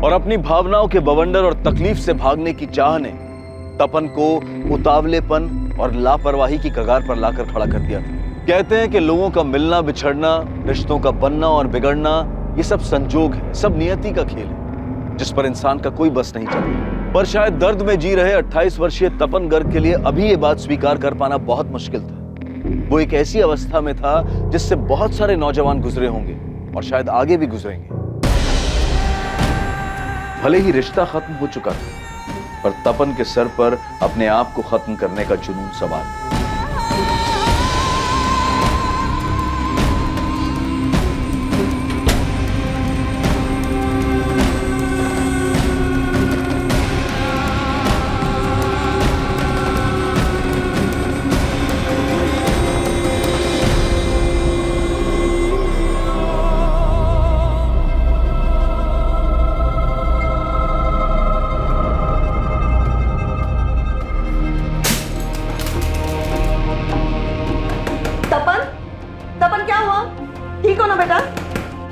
और अपनी भावनाओं के बवंडर और तकलीफ से भागने की चाह ने तपन को उतावलेपन और लापरवाही की कगार पर लाकर खड़ा कर दिया था। कहते हैं कि लोगों का मिलना बिछड़ना, रिश्तों का बनना और बिगड़ना, ये सब संजोग है, सब नियति का खेल है जिस पर इंसान का कोई बस नहीं चलता। पर शायद दर्द में जी रहे 28 वर्षीय तपन गर्ग के लिए अभी ये बात स्वीकार कर पाना बहुत मुश्किल था। वो एक ऐसी अवस्था में था जिससे बहुत सारे नौजवान गुजरे होंगे और शायद आगे भी गुजरेंगे। भले ही रिश्ता खत्म हो चुका था, पर तपन के सर पर अपने आप को खत्म करने का जुनून सवार था।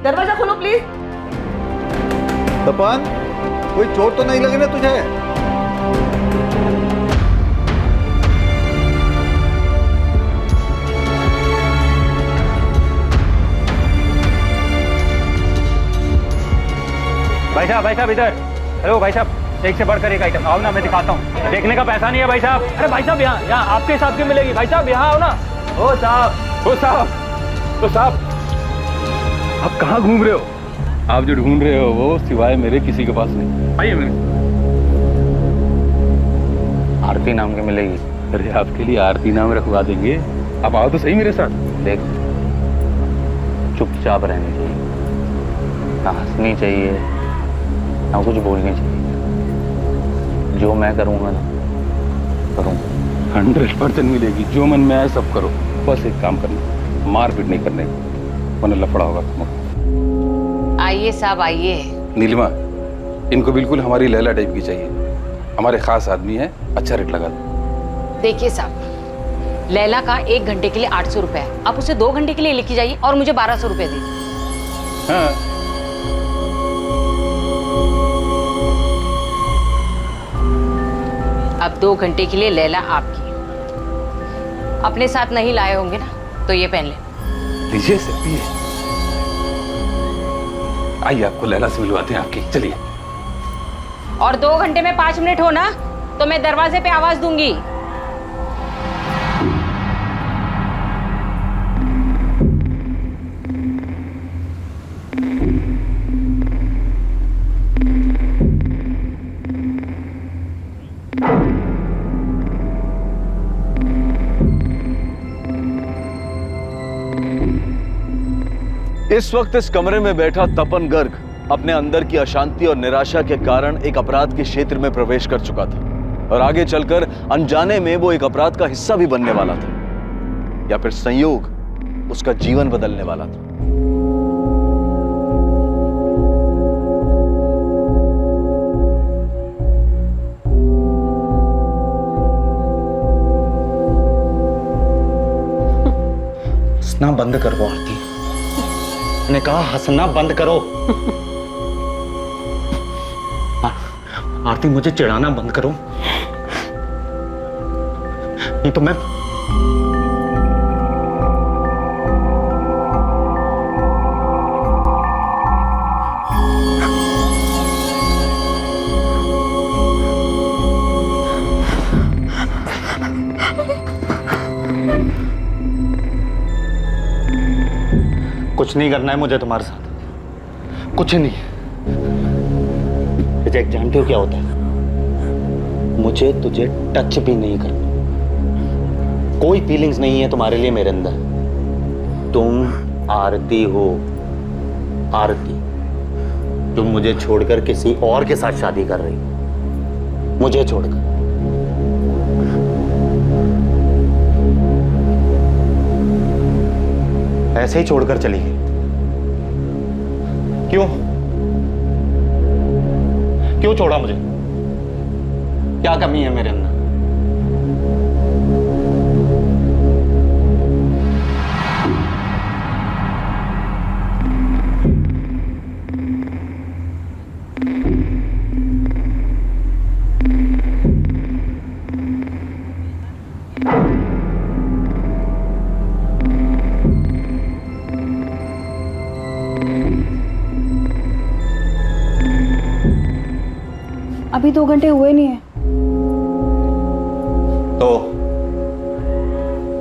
दरवाजा खोलो प्लीज। तपन, कोई चोट तो नहीं लगी ना तुझे? भाई साहब इधर। हेलो भाई साहब, एक से बढ़कर एक आइटम। आओ ना, मैं दिखाता हूँ। देखने का पैसा नहीं है भाई साहब। अरे भाई साहब, यहाँ आपके हिसाब की मिलेगी। भाई साहब यहाँ आओ ना। ओ साहब, आप कहाँ घूम रहे हो? आप जो ढूंढ रहे हो वो सिवाय मेरे किसी के पास नहीं। आइए मेरे। आरती नाम की मिलेगी। अरे आपके लिए आरती नाम रखवा देंगे, आप आओ तो सही मेरे साथ। देख, चुपचाप रहनी चाहिए, ना हंसनी चाहिए ना कुछ बोलनी चाहिए। जो मैं करूँगा ना करूँगा। 100% मिलेगी। जो मन में आए सब करो, बस एक काम करना, मारपीट नहीं करने, वरना लफड़ा होगा। आइए साहब आइए। नीलिमा, इनको बिल्कुल हमारी लैला टाइप की चाहिए। हमारे खास आदमी है, अच्छा रेट लगा दो। देखिए साहब, लैला का 1 घंटे के लिए 800 रुपए है। आप उसे 2 घंटे के लिए लेके जाइए और मुझे 1200 रुपए दीजिए। हाँ। अब 2 घंटे के लिए लैला आपकी। अपने साथ नहीं लाए होंगे ना, तो ये पहन ले। लीजिए सर, पिए। आइए, आपको लैला से मिलवाते हैं आपकी। चलिए। और 2 घंटे में 5 मिनट हो ना, तो मैं दरवाजे पे आवाज दूंगी। इस वक्त इस कमरे में बैठा तपन गर्ग अपने अंदर की अशांति और निराशा के कारण एक अपराध के क्षेत्र में प्रवेश कर चुका था और आगे चलकर अनजाने में वो एक अपराध का हिस्सा भी बनने वाला था, या फिर संयोग उसका जीवन बदलने वाला था। हंसना बंद करो आरती, मैंने कहा हंसना बंद करो। आरती मुझे चिढ़ाना बंद करो, नहीं तो मैं कुछ नहीं करना है मुझे तुम्हारे साथ, कुछ नहीं। विजय जानते हो क्या होता है? मुझे तुझे टच भी नहीं करना, कोई फीलिंग्स नहीं है तुम्हारे लिए मेरे अंदर। तुम आरती हो, आरती। तुम मुझे छोड़कर किसी और के साथ शादी कर रही हो, मुझे छोड़कर। ऐसे ही छोड़कर चली गई। क्यों क्यों छोड़ा मुझे? क्या कमी है मेरे अंदर? अभी 2 घंटे हुए नहीं है। तो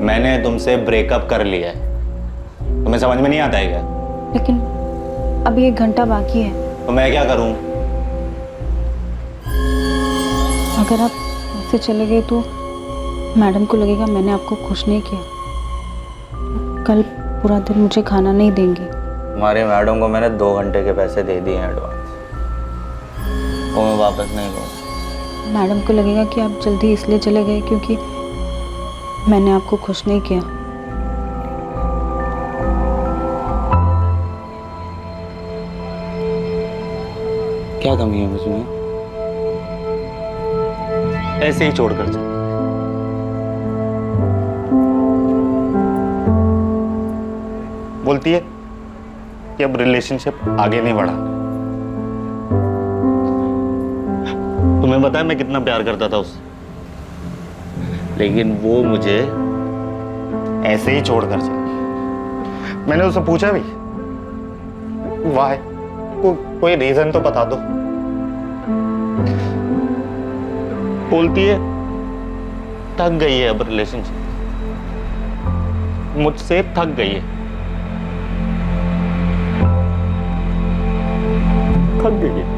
मैंने तुमसे ब्रेकअप कर लिया है, तुम्हें समझ में नहीं आता है क्या? लेकिन अभी 1 घंटा बाकी है। तो मैं क्या करूं? अगर आप ऐसे चले गए तो मैडम को लगेगा मैंने आपको खुश नहीं किया। कल पूरा दिन मुझे खाना नहीं देंगी। तुम्हारे मैडम को मैंने 2 घंटे के पैसे दे दिए हैं एडवांस, वो मैं वापस नहीं लूँगा। मैडम को लगेगा कि आप जल्दी इसलिए चले गए क्योंकि मैंने आपको खुश नहीं किया। क्या कमी है मुझमें? ऐसे ही छोड़कर चल। बोलती है कि अब रिलेशनशिप आगे नहीं बढ़ा। तुम्हें पता है मैं कितना प्यार करता था उससे, लेकिन वो मुझे ऐसे ही छोड़कर चली। मैंने उससे पूछा भी, वाह, कोई रीजन तो बता दो। बोलती है थक गई है अब रिलेशनशिप, मुझसे थक गई है, थक गई है।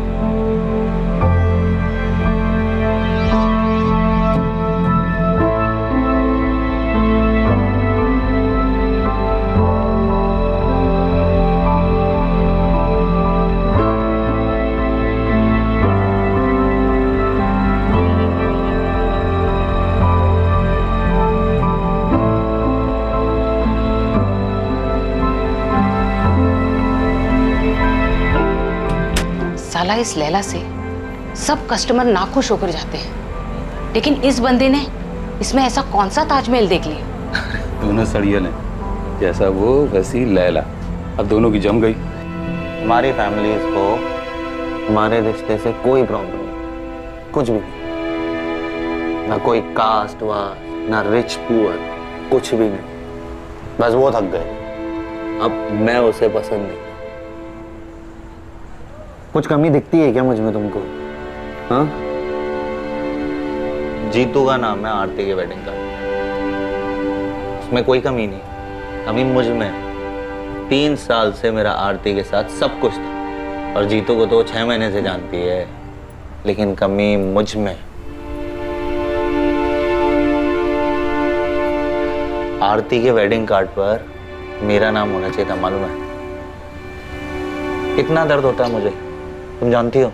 साला इस लैला से सब कस्टमर नाखुश होकर जाते हैं, लेकिन इस बंदे ने इसमें ऐसा कौन सा ताजमहल देख लिया? दोनों सड़ियल हैं, जैसा वो वैसी लैला। अब दोनों की जम गई। हमारी फैमिलीज को हमारे रिश्ते से कोई प्रॉब्लम नहीं, कुछ भी नहीं। ना कोई कास्ट वार, ना रिच पुअर, कुछ भी नहीं। बस वो थक गए, अब मैं उसे पसंद नहीं। कुछ कमी दिखती है क्या मुझ में तुमको? हाँ? जीतू का नाम है आरती के वेडिंग का, उसमें कोई कमी नहीं। कमी मुझ में। 3 साल से मेरा आरती के साथ सब कुछ था, और जीतू को तो 6 महीने से जानती है, लेकिन कमी मुझ में। आरती के वेडिंग कार्ड पर मेरा नाम होना चाहिए था, मालूम है? कितना दर्द होता है मुझे, तुम जानती हो।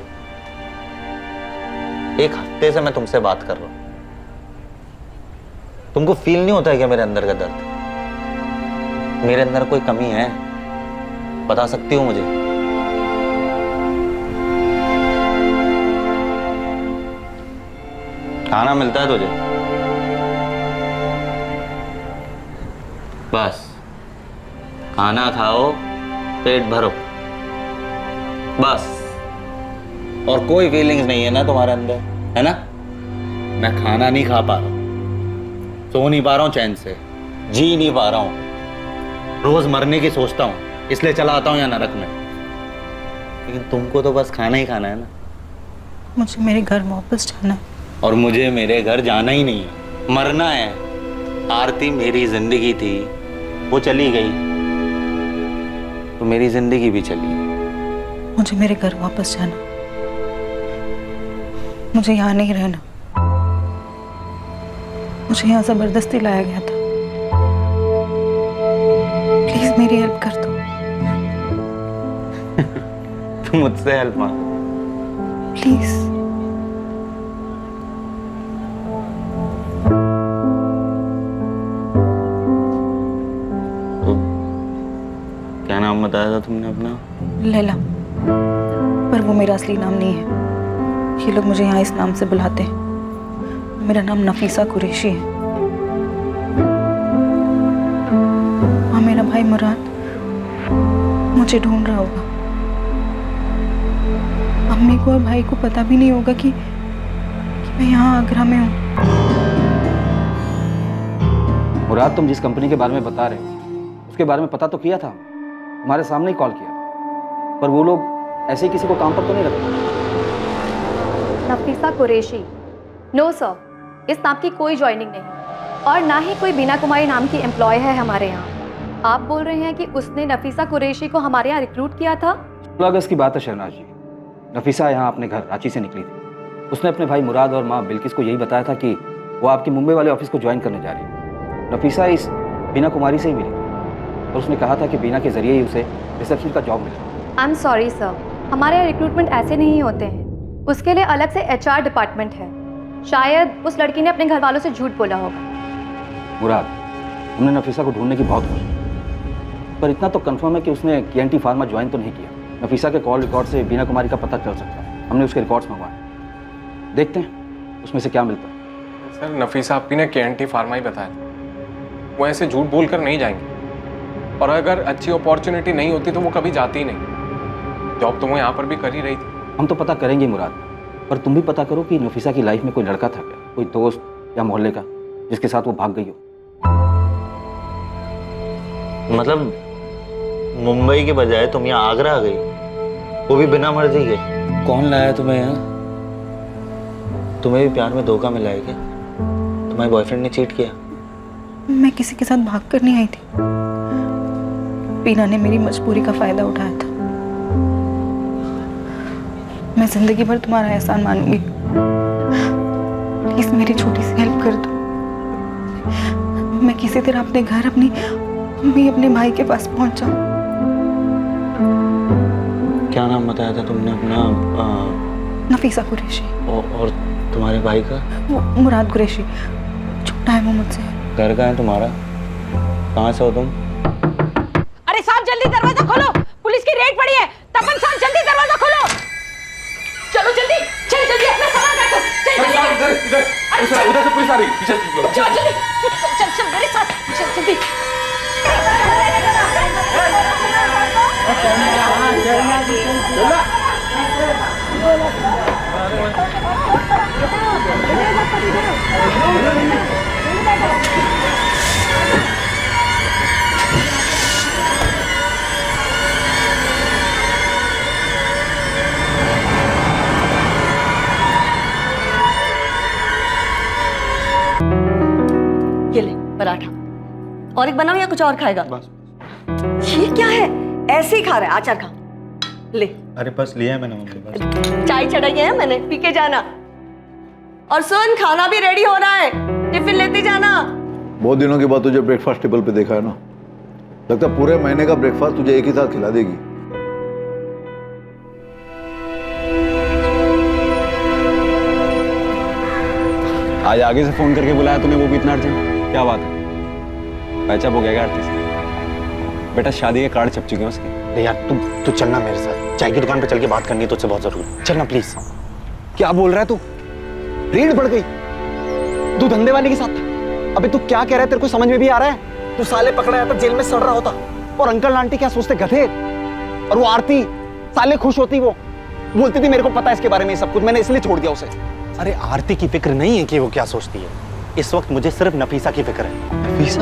एक हफ्ते से मैं तुमसे बात कर रहा हूं, तुमको फील नहीं होता है क्या मेरे अंदर का दर्द? मेरे अंदर कोई कमी है, बता सकती हो मुझे? खाना मिलता है तुझे? बस खाना खाओ, पेट भरो, बस। और कोई फीलिंग्स नहीं है ना तुम्हारे अंदर, है ना? मैं खाना नहीं खा पा रहा हूं, सो नहीं पा रहा हूं चैन से, जी नहीं पा रहा हूं, रोज मरने की सोचता हूं, इसलिए चला आता हूं यहाँ नरक में। लेकिन तुमको तो बस खाना ही खाना है ना। मुझे मेरे घर वापस जाना है। और मुझे मेरे घर जाना ही नहीं है, मरना है। आरती मेरी जिंदगी थी, वो चली गई तो मेरी जिंदगी भी चली गई। मुझे मेरे घर वापस जाना, मुझे यहाँ नहीं रहना। मुझे यहाँ जबरदस्ती लाया गया था। प्लीज मेरी हेल्प कर दो। तुम मुझसे हेल्प मांगो प्लीज। क्या नाम बताया था तुमने अपना? लैला, पर वो मेरा असली नाम नहीं है। ये लोग मुझे यहाँ इस नाम से बुलाते हैं। मेरा नाम नफीसा कुरैशी है। हाँ, मेरा भाई मुराद मुझे ढूंढ रहा होगा। अम्मी को और भाई को पता भी नहीं होगा कि मैं यहाँ आगरा में हूँ। मुराद, तुम जिस कंपनी के बारे में बता रहे हो उसके बारे में पता तो किया था, हमारे सामने ही कॉल किया था, पर वो लोग ऐसे ही किसी को काम पर तो नहीं रखते। नफीसा कुरैशी? नो सर, इस नाम की कोई ज्वाइनिंग नहीं और ना ही कोई बीना कुमारी नाम की एम्प्लॉय है हमारे यहाँ। आप बोल रहे हैं कि उसने नफीसा कुरैशी को हमारे यहाँ रिक्रूट किया था? 16 अगस्त की बात है शहनाज जी। नफीसा यहाँ अपने घर रांची से निकली थी। उसने अपने भाई मुराद और माँ बिल्किस को यही बताया था कि वो आपके मुंबई वाले ऑफिस को ज्वाइन करने जा रही है। नफीसा इस बीना कुमारी से ही मिली और उसने कहा था कि बीना के जरिए ही उसे रिसेप्शन का जॉब मिला। आई एम सॉरी सर, हमारे यहाँ रिक्रूटमेंट ऐसे नहीं होते हैं। उसके लिए अलग से HR डिपार्टमेंट है। शायद उस लड़की ने अपने घर वालों से झूठ बोला होगा। मुराद, हमने नफीसा को ढूंढने की बहुत कोशिश की, पर इतना तो कंफर्म है कि उसने KNT फार्मा ज्वाइन तो नहीं किया। नफीसा के कॉल रिकॉर्ड से बीना कुमारी का पता चल सकता है। हमने उसके रिकॉर्ड्स मंगवाए, देखते हैं उसमें से क्या मिलता है। सर, नफीसा आपी ने KNT फार्मा ही बताया था। वो ऐसे झूठ बोल कर नहीं जाएंगे, और अगर अच्छी अपॉर्चुनिटी नहीं होती तो वो कभी जाती ही नहीं। जॉब तो वो यहाँ पर भी कर ही रही थी। हम तो पता करेंगे मुराद, पर तुम भी पता करो कि नफीसा की लाइफ में कोई लड़का था क्या, कोई दोस्त या मोहल्ले का जिसके साथ वो भाग गई हो। मतलब मुंबई के बजाय तुम यहाँ आगरा आ गई, वो भी बिना मर्जी के? कौन लाया तुम्हें यहाँ? तुम्हें भी प्यार में धोखा मिला है क्या? तुम्हारे बॉयफ्रेंड ने चीट किया? मैं किसी के साथ भाग कर नहीं आई थी। बीना ने मेरी मजबूरी का फायदा उठाया था। मैं जिंदगी भर तुम्हारा एहसान मानूंगी। प्लीज मेरी छोटी सी हेल्प कर दो। मैं किसी तरह अपने घर, अपनी अम्मी, अपने भाई के पास पहुंच जाऊं। क्या नाम बताया था तुमने अपना? नफीसा कुरैशी। और तुम्हारे भाई का? मुराद कुरैशी। छोटा है वो मुझसे। घर का है तुम्हारा? कहाँ से हो तुम? अरे साहब, जल्दी दरवाजा खोलो, पुलिस की रेड पड़ी है। तपन साहब, जल्दी दरवाजा खोलो। चलो जल्दी, चल जल्दी अपना सामान रखो। चल जल्दी। उधर से पुलिस आ रही है, पीछे से। चल जल्दी, चल चल मेरे साथ, चल जल्दी। ये ले पराठा, और एक बनाओ या कुछ और खाएगा? बस। ये क्या है, ऐसे ही खा रहा है? आचार खा ले। अरे बस लिया है मैंने मम्मी, बस। चाय चढ़ाई है मैंने, पी के जाना। और सुन, खाना भी रेडी हो रहा है, टिफिन लेते जाना। बहुत दिनों के बाद तुझे ब्रेकफास्ट टेबल पे देखा है ना, लगता है पूरे महीने का ब्रेकफास्ट तुझे एक ही साथ खिला देगी। आज आगे से फोन करके बुलाया तूने, वो भी इतना अर्जेंट? क्या बात है? पैचअप हो गया आरती से? बेटा शादी के कार्ड छप चुके हैं उसके। नहीं यार, तू चलना मेरे साथ, चाय की दुकान पे चल के बात करनी है तुझसे बहुत जरूरी। चलना प्लीज। क्या बोल रहा है तू? रेड बढ़ गई? तू धंधे वाले के साथ था? अबे तू क्या कह रहा है? तेरे को समझ में भी आ रहा है? तू साले पकड़ा जाता, जेल में सड़ रहा होता, और अंकल आंटी क्या सोचते, गधे। और वो आरती साले खुश होती, वो बोलती थी मेरे को पता है इसके बारे में सब कुछ, मैंने इसलिए छोड़ दिया उसे। अरे आरती की फिक्र नहीं है कि वो क्या सोचती है, इस वक्त मुझे सिर्फ नफीसा की फिक्र है। नफीसा?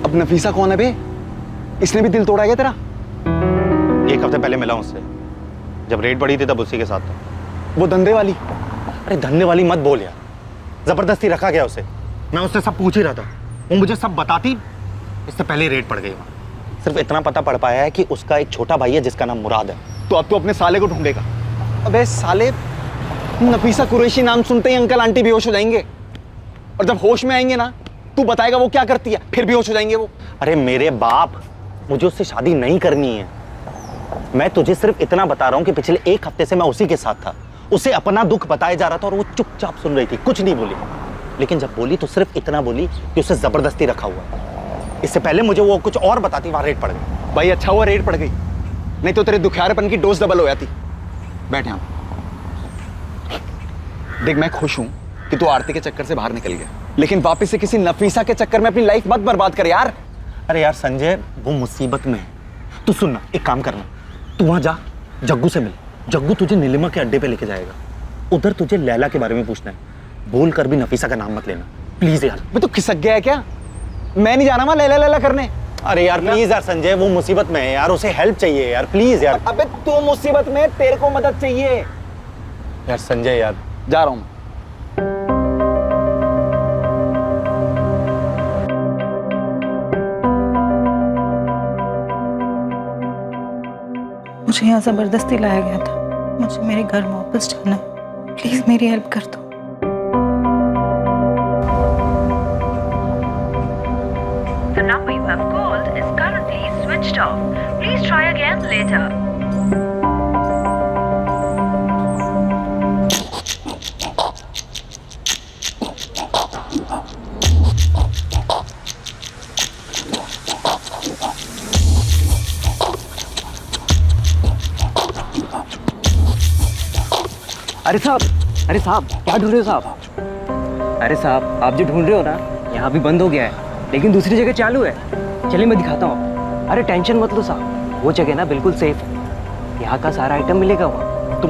अब नफीसा कौन है बे? इसने भी दिल तोड़ा गया तेरा? 1 हफ्ते पहले मिला उससे, जब रेड बढ़ी थी तब उसी के साथ था। वो धंधे वाली? अरे धंधे वाली मत बोल यार, जबरदस्ती रखा गया उसे। मैं उससे सब पूछ ही रहा था, वो मुझे सब बताती, इससे पहले रेड पड़ गई वहां। सिर्फ इतना पता पड़ पाया है कि उसका एक छोटा भाई है जिसका नाम मुराद है। तो अब तो अपने साले को ढूंढेगा। अबे साले, नफीसा कुरैशी नाम सुनते ही अंकल आंटी बेहोश हो जाएंगे, और जब होश में आएंगे ना, तू बताएगा वो क्या करती है, फिर बेहोश हो जाएंगे वो। अरे मेरे बाप, मुझे उससे शादी नहीं करनी है। मैं तुझे सिर्फ इतना बता रहा हूं कि पिछले 1 हफ्ते से मैं उसी के साथ था, उसे अपना दुख बताया जा रहा था और वो चुपचाप सुन रही थी, कुछ नहीं बोली। लेकिन जब बोली तो सिर्फ इतना बोली कि उसे जबरदस्ती रखा हुआ। इससे पहले मुझे वो कुछ और बताती, वहां रेड पड़ गई। भाई अच्छा हुआ रेड पड़ गई, नहीं तो तेरे दुखियारेपन की डोज डबल हो जाती। बैठ यहाँ। देख मैं खुश हूं कि तू आरती के चक्कर से बाहर निकल गया, लेकिन वापस से किसी नफीसा के चक्कर में अपनी लाइफ मत बर्बाद कर यार। अरे यार संजय, वो मुसीबत में है। तू सुनना, एक काम करना, तू वहां जा, जग्गू से मिल। जग्गू तुझे नीलिमा के अड्डे पे लेके जाएगा, उधर तुझे लैला के बारे में पूछना है। बोल कर भी नफीसा का नाम मत लेना प्लीज यार। मैं तो खिसक गया है क्या? मैं नहीं जाना वहां लैला लैला करने। अरे यार प्लीज यार संजय, वो मुसीबत में है यार, उसे हेल्प चाहिए यार, प्लीज यार। अबे तू मुसीबत में, तेरे को मदद चाहिए यार संजय यार। जा रहा हूं। मुझे यहाँ जबरदस्ती लाया गया था, मुझे मेरे घर वापस जाना है, प्लीज मेरी हेल्प कर दो। The number you have called is currently switched off. Please try again later. अरे साहब क्या ढूंढ रहे हो साहब? अरे साहब आप जो ढूंढ रहे हो ना, यहाँ भी बंद हो गया है, लेकिन दूसरी जगह चालू है। चलिए मैं दिखाता हूँ। अरे टेंशन मत लो साहब, वो जगह ना बिल्कुल सेफ है, यहाँ का सारा आइटम मिलेगा वहाँ।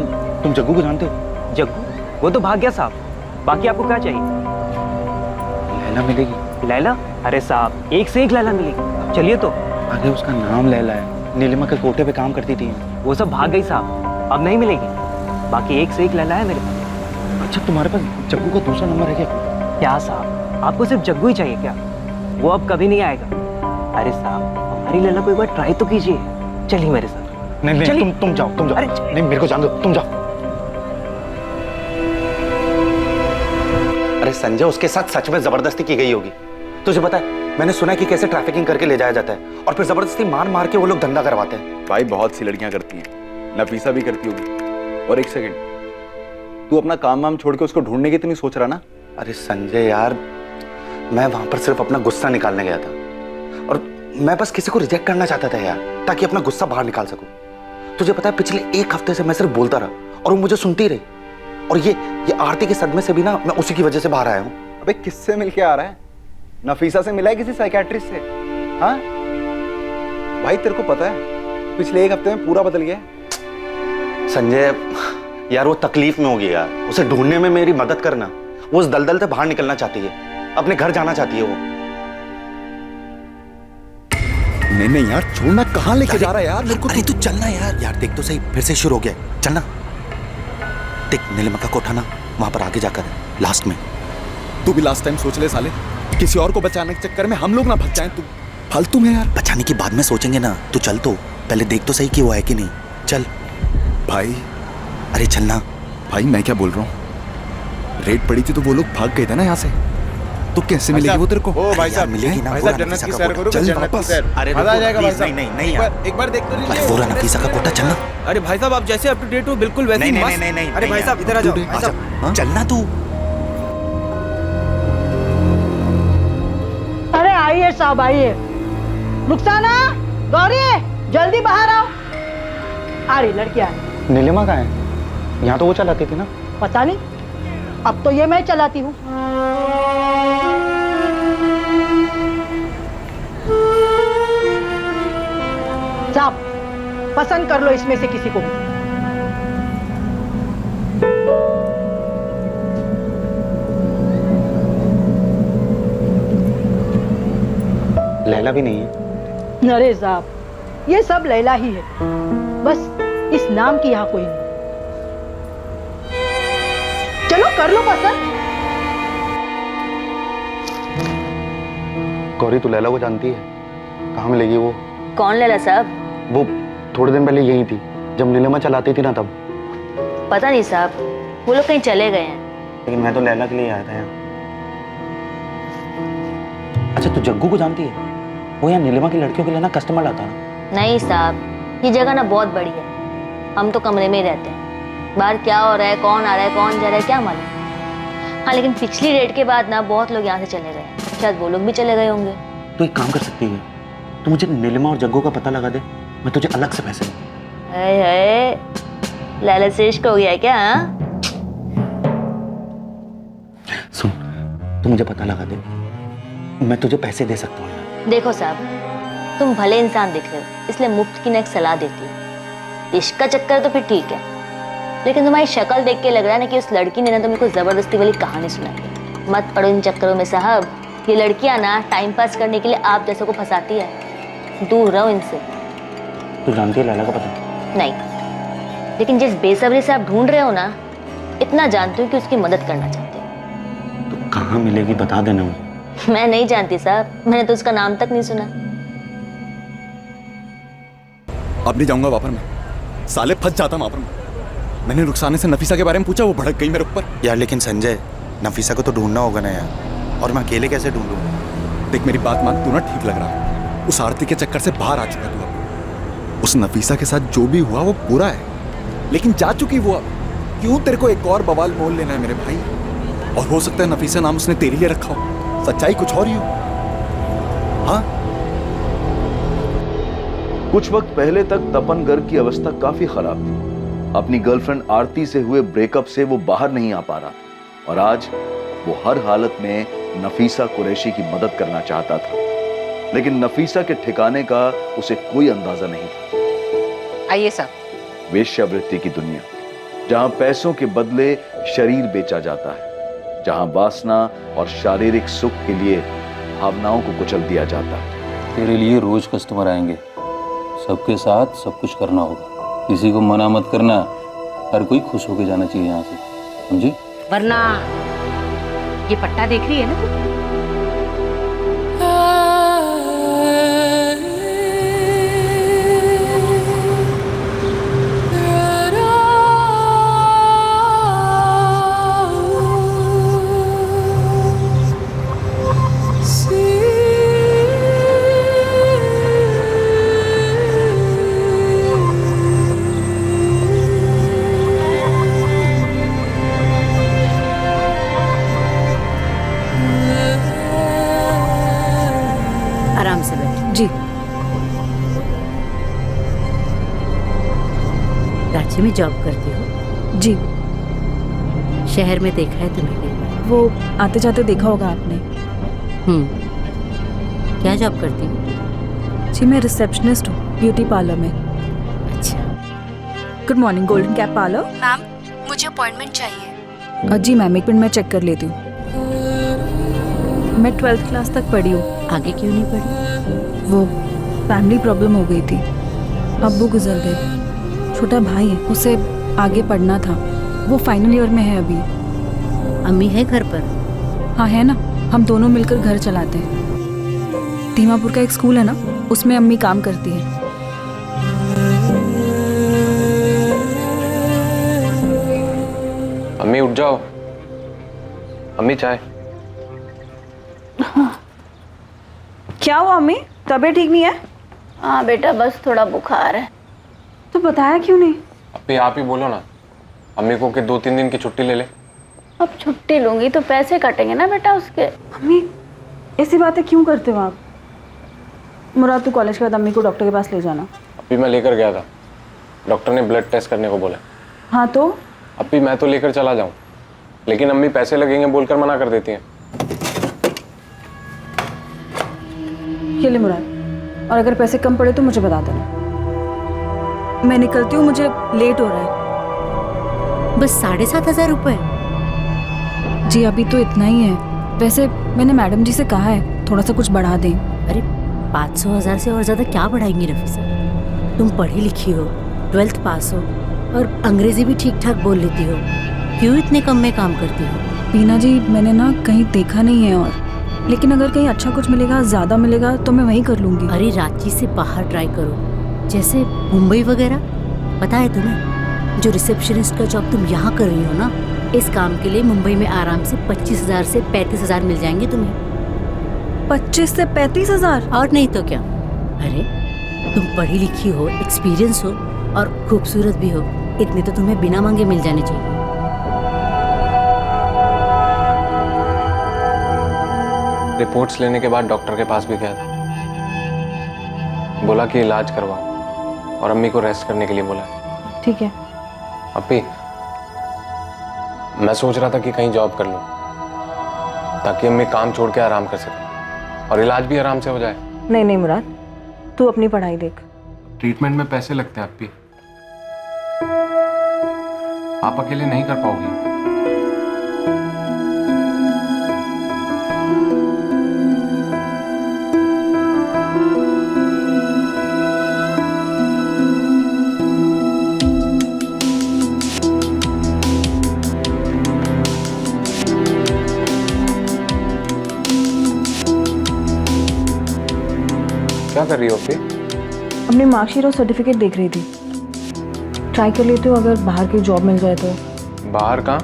तुम जग्गू को जानते हो? जग्गू? वो तो भाग गया साहब। बाकी आपको क्या चाहिए? लैला मिलेगी? लैला? अरे साहब एक से एक लैला मिलेगी, चलिए तो। अरे उसका नाम लैला है, नीलिमा के कोटे पे काम करती थी। वो सब भाग गई साहब, अब नहीं मिलेगी। बाकी एक से एक लैला है मेरे पास। अच्छा तुम्हारे पास जग्गू का दूसरा नंबर है क्या? क्या साहब, आपको सिर्फ जग्गू ही चाहिए क्या? वो अब कभी नहीं आएगा। अरे साहब हमारी लैला को एक बार ट्राई तो कीजिए, चलिए मेरे साथ। नहीं तुम जाओ। अरे नहीं मेरे को जान दो, तुम जाओ। अरे संजय, उसके साथ सच में जबरदस्ती की गई होगी। तुझे पता है, मैंने सुना है कि कैसे ट्रैफिकिंग करके ले जाया जाता है और फिर जबरदस्ती मार मार के वो लोग धंधा करवाते हैं। भाई बहुत सी लड़कियां करती हैं, नफीसा भी करती होगी। और एक सेकंड, तू अपना काम वाम छोड़ के उसको ढूंढने की तो नहीं सोच रहा ना? अरे संजय यार, मैं वहां पर सिर्फ अपना गुस्सा निकालने गया था और मैं बस किसी को रिजेक्ट करना चाहता था यार, ताकि अपना गुस्सा बाहर निकाल सकूं। तुझे पता है पिछले 1 हफ्ते से मैं सिर्फ बोलता रहा और वो मुझे सुनती रही, और ये आरती के सदमे से भी ना मैं उसी की वजह से बाहर आया हूं। अबे किससे मिलके आ रहा है? नफीसा से मिला है किसी साइकियाट्रिस्ट से? हाँ भाई तेरे को पता है पिछले 1 हफ्ते में पूरा बदल गया है। संजय यार वो तकलीफ में होगी यार, उसे ढूंढने में मेरी मदद करना। वो उस दलदल से बाहर निकलना चाहती है, अपने घर जाना चाहती है वो। नहीं यार छोड़ना, कहाँ लेके जा रहा है यार? मेरे को अरे तू चलना यार देख तो सही, फिर से शुरू हो गया, चलना। देख नीलिमा का कोठा ना वहां पर आगे जाकर है, लास्ट में। तू भी लास्ट टाइम सोच ले साले, किसी और को बचाने के चक्कर में हम लोग ना फंस जाएं। तू फालतू में यार। बचाने की बाद में सोचेंगे ना, तू चल तो पहले देख तो सही कि वो है कि नहीं। चल भाई। अरे चलना भाई। मैं क्या बोल रहा हूँ, रेड पड़ी थी तो वो लोग भाग गए थे ना यहाँ से। तो कैसे मिलेगी वो तेरे को? ओ भाई साहब, मिलेगी ना। भाई साहब जन्नत की सैर करो, चल जन्नत की वापस। सैर। अरे मजा आ जाएगा भाई साहब। नहीं नहीं यार, एक बार देख तो लीजिए। वो रहा नफीसा का कोटा, चलना। अरे भाई साहब आप जैसे अप टू डेट हो बिल्कुल वैसे ही मस्त। अरे भाई साहब इधर आ जाओ भाई साहब। चलना तू। अरे आइए साहब आइए। रुखसाना, गौरी, जल्दी बाहर आओ। आ रही लड़की आ रही। नीलिमा कहाँ है? यहाँ तो वो चलाती थी ना। पता नहीं, अब तो ये मैं चलाती हूँ। साहब पसंद कर लो इसमें से किसी को भी। लैला भी नहीं है। अरे साहब, ये सब लैला ही है, बस इस नाम की यहाँ कोई नहीं। चलो कर लो पसंद। गौरी तू लैला को जानती है? कहाँ मिलेगी वो? कौन लैला साहब? वो थोड़े दिन पहले यही थी, जब नीलिमा चलाती थी ना तब। पता नहीं साहब, वो लोग कहीं चले गए हैं। लेकिन मैं तो लैला के लिए आया था यहाँ। अच्छा तू जग्गू को जानती है? वो यहाँ नीलिमा की लड़कियों के लिए ना कस्टमर लाता ना। नहीं साहब, ये जगह ना बहुत बड़ी है, हम तो कमरे में ही रहते हैं। बाहर क्या हो रहा है, कौन आ रहा है, कौन जा रहा है, क्या मालूम। हाँ लेकिन पिछली रेड के बाद ना बहुत लोग यहाँ से चले गए, शायद वो लोग भी चले गए होंगे। तो एक काम कर सकती है, तू मुझे नीलिमा और जग्गू का पता लगा दे, मैं तुझे अलग से पैसे दूँ। लैला से इश्क हो गया है क्या? हाँ? सुन, तू मुझे पता लगा दे, मैं तुझे पैसे दे सकता हूँ। देखो साहब, तुम भले इंसान दिख रहे हो, इसलिए मुफ्त की ना एक सलाह देती हूँ। इश्क का चक्कर तो फिर ठीक है, लेकिन तुम्हारी शक्ल देख के लग रहा है ना कि उस लड़की ने ना तुम्हें कोई जबरदस्ती वाली कहानी सुनाई। मत पड़ो इन चक्करों में साहब, ये लड़कियां ना टाइम पास करने के लिए आप जैसों को फंसाती है। दूर रहो इनसे। तू जानती है लैला का पता? नहीं, लेकिन जिस बेसब्री से आप ढूंढ रहे हो ना, इतना जानती हूँ कि उसकी मदद करना चाहते हो। तो कहाँ मिलेगी बता देना मुझे। मैं नहीं जानती साहब, मैंने तो उसका नाम तक नहीं सुना। अब नहीं जाऊंगा वहां पर, मैं साले फंस जाता वहां पर। मैंने रुखसाने से नफीसा के बारे में पूछा, वो भड़क गई मेरे ऊपर। यार लेकिन संजय, नफीसा को तो ढूंढना होगा ना यार, और मैं अकेले कैसे ढूंढूं? देख मेरी बात मान, तू ना ठीक लग रहा है, उस आरती के चक्कर से बाहर आ चुका तू अब। उस नफीसा के साथ जो भी हुआ वो पूरा है, लेकिन जा चुकी वो अब। क्यों तेरे को एक और बवाल मोल लेना है मेरे भाई? और हो सकता है नफीसा नाम उसने तेरे लिए रखा हो, सच्चाई कुछ और ही हो। हाँ, कुछ वक्त पहले तक तपन गर्ग की अवस्था काफी खराब थी। अपनी गर्लफ्रेंड आरती से हुए ब्रेकअप से वो बाहर नहीं आ पा रहा था, और आज वो हर हालत में नफीसा कुरैशी की मदद करना चाहता था, लेकिन नफीसा के ठिकाने का उसे कोई अंदाजा नहीं था। आइए साहब। वेश्यावृत्ति की दुनिया, जहां पैसों के बदले शरीर बेचा जाता है, जहां वासना और शारीरिक सुख के लिए भावनाओं को कुचल दिया जाता है। तेरे लिए रोज कस्टमर आएंगे, सबके साथ सब कुछ करना होगा, किसी को मना मत करना, हर कोई खुश होके जाना चाहिए यहाँ से, समझी? वरना ये पट्टा देख रही है ना तू? आराम से बैठ। जी। रांची में जॉब करती हो? जी। शहर में देखा है तुम्हें कई बार। वो आते जाते देखा होगा आपने। क्या जॉब करती हो? जी मैं रिसेप्शनिस्ट हूँ ब्यूटी पार्लर में। अच्छा। Good morning, golden cap parlour. Ma'am मुझे अपॉइंटमेंट चाहिए। जी मैम, एक मिनट मैं चेक कर लेती हूँ। मैं 12th क्लास तक पढ़ी हूँ। आगे क्यों नहीं पढ़ी? वो फैमिली प्रॉब्लम हो गई थी, अब्बू गुजर गए, छोटा भाई है, उसे आगे पढ़ना था, वो फाइनल ईयर में है अभी। अम्मी है घर पर? हाँ है ना, हम दोनों मिलकर घर चलाते हैं। दीमापुर का एक स्कूल है ना, उसमें अम्मी काम करती है। अम्मी उठ जाओ, अम्मी चाय। क्या हुआ अम्मी? तबीयत ठीक नहीं है? हाँ बेटा, बस थोड़ा बुखार है। तो बताया क्यों नहीं? अभी आप ही बोलो ना अम्मी को कि 2-3 दिन की छुट्टी ले ले। अब छुट्टी लूंगी तो पैसे कटेंगे ना बेटा उसके। अम्मी ऐसी बातें क्यों करते हो आप? मुराद, तू कॉलेज के बाद अम्मी को डॉक्टर के पास ले जाना। अभी मैं लेकर गया था, डॉक्टर ने ब्लड टेस्ट करने को बोला। हाँ तो? अभी मैं तो लेकर चला जाऊं, लेकिन अम्मी पैसे लगेंगे बोलकर मना कर देती हैं। ये ले मुराद, और अगर पैसे कम पड़े तो मुझे बता देना। मैं निकलती हूँ, मुझे लेट हो रहा है। बस 7,500 रुपये? जी अभी तो इतना ही है। वैसे मैंने मैडम जी से कहा है थोड़ा सा कुछ बढ़ा दें। अरे 500,000 से और ज़्यादा क्या बढ़ाएंगी रफीसा? तुम पढ़ी लिखी हो, 12th पास हो और अंग्रेजी भी ठीक ठाक बोल लेती हो, क्यों इतने कम में काम करती हो? बीना जी मैंने ना कहीं देखा नहीं है, और लेकिन अगर कहीं अच्छा कुछ मिलेगा, ज़्यादा मिलेगा तो मैं वहीं कर लूँगी। अरे रांची से बाहर ट्राई करो, जैसे मुंबई वगैरह। पता है तुम्हें, जो रिसेप्शनिस्ट का जॉब तुम यहाँ कर रही हो ना, इस काम के लिए मुंबई में आराम से 25,000 से 35,000 मिल जाएंगे तुम्हें। 25 से 35,000? और नहीं तो क्या। अरे तुम पढ़ी लिखी हो, एक्सपीरियंस हो और खूबसूरत भी हो, इतने तो तुम्हें बिना मांगे मिल जाने चाहिए। रिपोर्ट्स लेने के बाद डॉक्टर के पास भी गया था, बोला कि इलाज करवाओ और अम्मी को रेस्ट करने के लिए बोला। ठीक है। अभी मैं सोच रहा था कि कहीं जॉब कर लूं ताकि अम्मी काम छोड़ के आराम कर सके और इलाज भी आराम से हो जाए। नहीं नहीं मुराद, तू अपनी पढ़ाई देख। ट्रीटमेंट में पैसे लगते हैं अप्पी, आप अकेले नहीं कर पाओगी। क्या कर रही हो अप्पी? अपनी मार्कशीट और सर्टिफिकेट देख रही थी। ट्राई कर लेती हूँ, अगर बाहर की जॉब मिल जाए तो। बाहर कहाँ?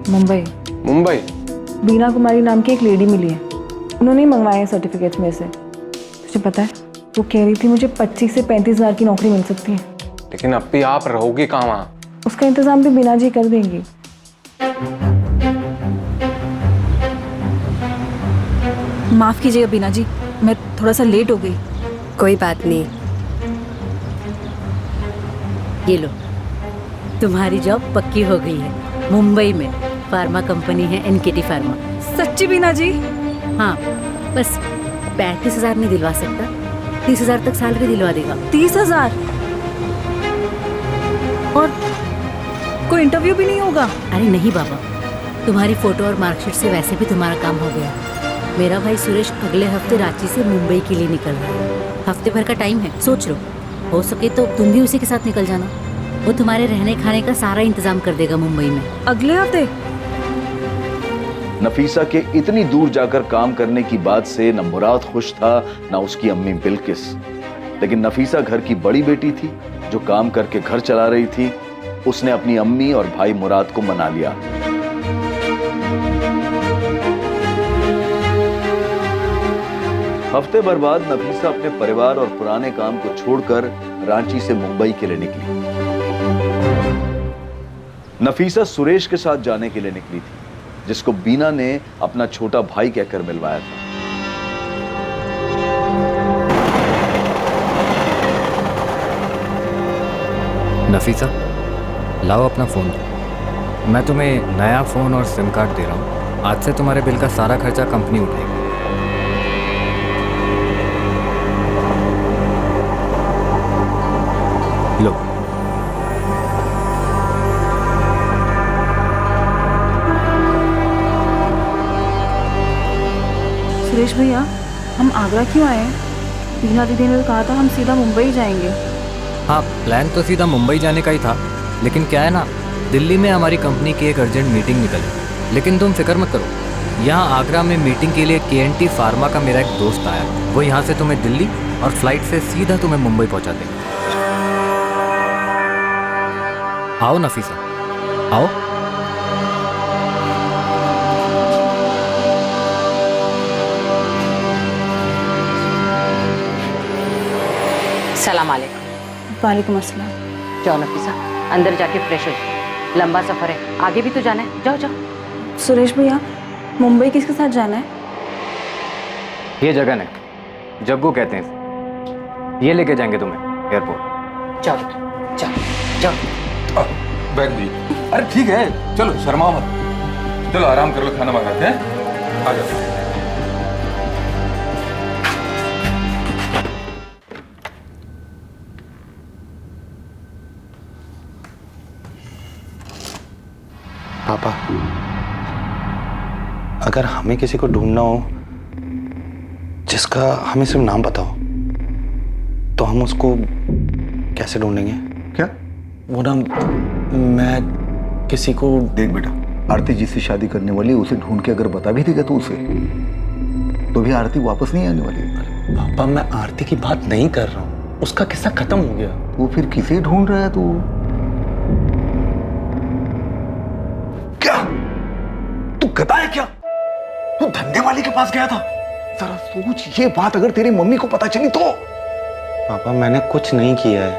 मुंबई। मुंबई? बीना कुमारी नाम की एक लेडी मिली है, उन्होंने ही मंगवाए हैं सर्टिफिकेट्स में से। तुझे पता है, वो कह रही थी मुझे 25 से 35,000 की नौकरी मिल सकती है। लेकिन अप्पी आप रहोगी कहाँ वहाँ? उसका इंतजाम भी बीना जी कर देंगी। माफ कीजिएगा बीना जी, मैं थोड़ा सा लेट हो गई। कोई बात नहीं। ये लो, तुम्हारी जॉब पक्की हो गई है। मुंबई में फार्मा कंपनी है NKT फार्मा। सच्ची बीना जी? हाँ, बस 35,000 नहीं दिलवा सकता, 30,000 तक सैलरी दिलवा देगा। 30,000? और कोई इंटरव्यू भी नहीं होगा? अरे नहीं बाबा, तुम्हारी फोटो और मार्कशीट से वैसे भी तुम्हारा काम हो गया। मेरा भाई सुरेश अगले हफ्ते रांची से मुंबई के लिए निकल रहा है। हफ्ते भर का टाइम है, सोच लो, हो सके तो तुम भी उसी के साथ निकल जाना। वो तुम्हारे रहने खाने का सारा इंतजाम कर देगा मुंबई में। अगले हफ्ते? नफीसा के इतनी दूर जाकर काम करने की बात से न मुराद खुश था न उसकी अम्मी बिल्किस। लेकिन नफीसा घर की बड़ी बेटी थी जो काम करके घर चला रही थी। उसने अपनी अम्मी और भाई मुराद को मना लिया। हफ्ते भर बाद नफीसा अपने परिवार और पुराने काम को छोड़कर रांची से मुंबई के लिए निकली। नफीसा सुरेश के साथ जाने के लिए निकली थी, जिसको बीना ने अपना छोटा भाई कहकर मिलवाया था। नफीसा, लाओ अपना फ़ोन। मैं तुम्हें नया फ़ोन और सिम कार्ड दे रहा हूँ। आज से तुम्हारे बिल का सारा खर्चा कंपनी उठाएगी। लो। सुरेश भैया, हम आगरा क्यों आए हैं? बीना दीदी ने कहा था हम सीधा मुंबई जाएंगे। हाँ, प्लान तो सीधा मुंबई जाने का ही था, लेकिन क्या है ना, दिल्ली में हमारी कंपनी की एक अर्जेंट मीटिंग निकली। लेकिन तुम फिक्र मत करो, यहाँ आगरा में मीटिंग के लिए KNT फार्मा का मेरा एक दोस्त आया। वो यहाँ से तुम्हें दिल्ली और फ्लाइट से सीधा तुम्हें मुंबई पहुँचा देगा। आओ नफीसा, आओ। सलाम अलैकुम। वालेकुम अस्सलाम। जाओ नफीसा, अंदर जाके फ्रेश हो जाओ, लंबा सफर है, आगे भी तो जाना है, जाओ जाओ। सुरेश भैया, मुंबई किसके साथ जाना है? ये जगह नहीं, जग्गू कहते हैं इसे। ये लेके जाएंगे तुम्हें एयरपोर्ट। जाओ जाओ जाओ। बैग दी। अरे ठीक है, चलो शर्मा मत, चलो आराम कर लो, खाना मंगाते हैं, आ जाओ। पापा, अगर हमें किसी को ढूंढना हो जिसका हमें सिर्फ नाम पता हो, तो हम उसको कैसे ढूंढेंगे? क्या? वो ना, मैं किसी को... देख बेटा, आरती जिससे शादी करने वाली है उसे ढूंढ के अगर बता भी देगा तो उसे, तो भी आरती वापस नहीं आने वाली है। पापा, मैं आरती की बात नहीं कर रहा हूँ, उसका किस्सा खत्म हो गया। वो फिर किसे ढूंढ रहा है तू? क्या तू गधा है क्या? तू धंधे वाले के पास गया था? जरा सोच, ये बात अगर तेरी मम्मी को पता चली तो? पापा, मैंने कुछ नहीं किया है,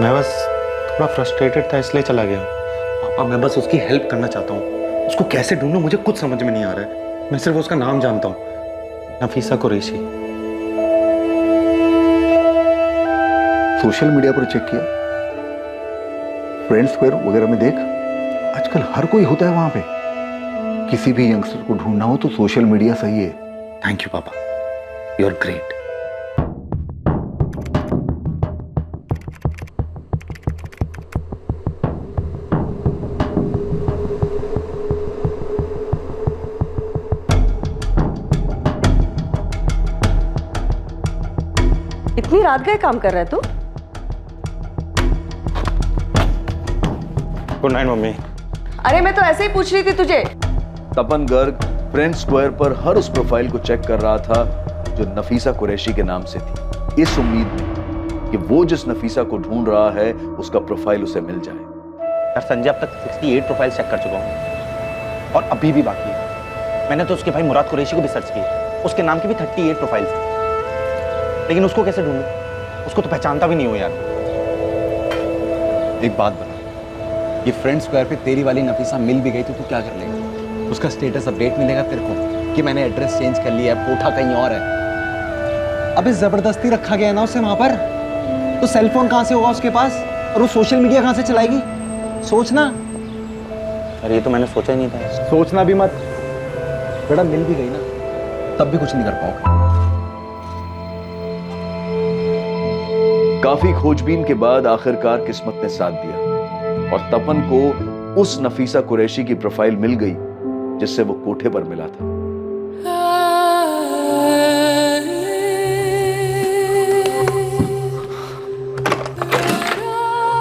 मैं बस थोड़ा फ्रस्ट्रेटेड था इसलिए चला गया। पापा, मैं बस उसकी हेल्प करना चाहता हूँ। उसको कैसे ढूंढूं मुझे कुछ समझ में नहीं आ रहा है। मैं सिर्फ उसका नाम जानता हूँ, नफीसा कुरैशी। सोशल मीडिया पर चेक किया? फ्रेंड स्क्वायर वगैरह में देख, आजकल हर कोई होता है वहां पे। किसी भी यंगस्टर को ढूंढना हो तो सोशल मीडिया सही है। थैंक यू पापा, यू आर ग्रेट। इतनी रात गए काम कर रहा है तू? Good night mummy. अरे मैं तो ऐसे ही पूछ रही थी तुझे। तपन गर्ग फ्रेंड स्क्वायर पर हर उस प्रोफाइल को चेक कर रहा था जो नफीसा कुरैशी के नाम से थी, इस उम्मीद में कि वो जिस नफीसा को ढूंढ रहा है उसका प्रोफाइल उसे मिल जाए। यार संजय, अब तक 68 प्रोफाइल चेक कर चुका हूँ और अभी भी बाकी है। मैंने तो उसके भाई मुराद कुरैशी को भी सर्च किया, उसके नाम की भी 38 प्रोफाइल्स हैं, लेकिन उसको कैसे ढूंढूं? उसको तो पहचानता भी नहीं हो यार। एक बात बता, ये फ्रेंड स्क्वायर पे तेरी वाली नफीसा मिल भी गई तो तू क्या कर लेगा? उसका स्टेटस अपडेट मिलेगा तेरे को कि मैंने एड्रेस चेंज कर लिया है, कोठा कहीं और है। अबे जबरदस्ती रखा गया ना उसे वहां पर, तो सेल फोन कहां से होगा उसके पास और वो सोशल मीडिया कहां से चलाएगी? सोचना। अरे ये तो मैंने सोचा ही नहीं था। सोचना भी मत बेटा, मिल भी गई ना तब भी कुछ नहीं कर पाओगे। काफी खोजबीन के बाद आखिरकार किस्मत ने साथ दिया और तपन को उस नफीसा कुरैशी की प्रोफाइल मिल गई जिससे वो कोठे पर मिला था।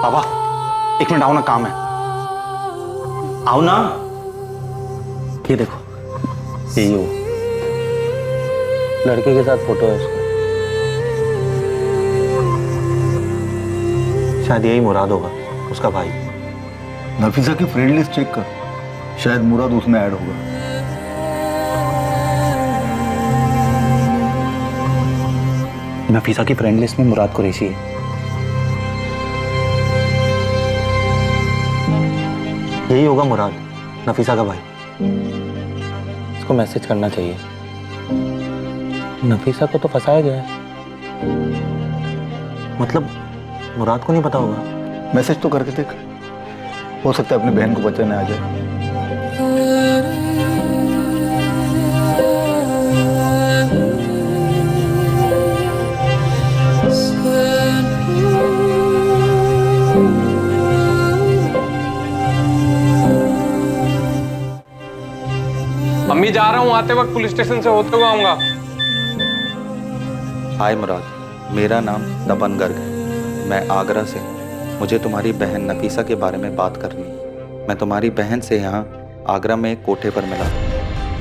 पापा, एक मिनट आओ ना, काम है। आओ ना। ये देखो, यही वो लड़के के साथ फोटो है उसका। शायद यही मुराद होगा, उसका भाई। नफीसा की फ्रेंड लिस्ट चेक कर, शायद मुराद उसमें ऐड होगा। नफीसा की फ्रेंड लिस्ट में मुराद कुरैशी है। यही होगा मुराद, नफीसा का भाई। इसको मैसेज करना चाहिए। नफीसा को तो फंसाया गया है, मतलब मुराद को नहीं पता होगा। मैसेज तो करके देख, हो सकता है अपनी बहन को बचाने आ जाए। मम्मी, जा रहा हूँ, आते वक्त पुलिस स्टेशन से होते हुए आऊंगा। हाय मुराद, मेरा नाम तपन गर्ग है, मैं आगरा से। मुझे तुम्हारी बहन नफीसा के बारे में बात करनी है। मैं तुम्हारी बहन से यहाँ आगरा में एक कोठे पर मिला।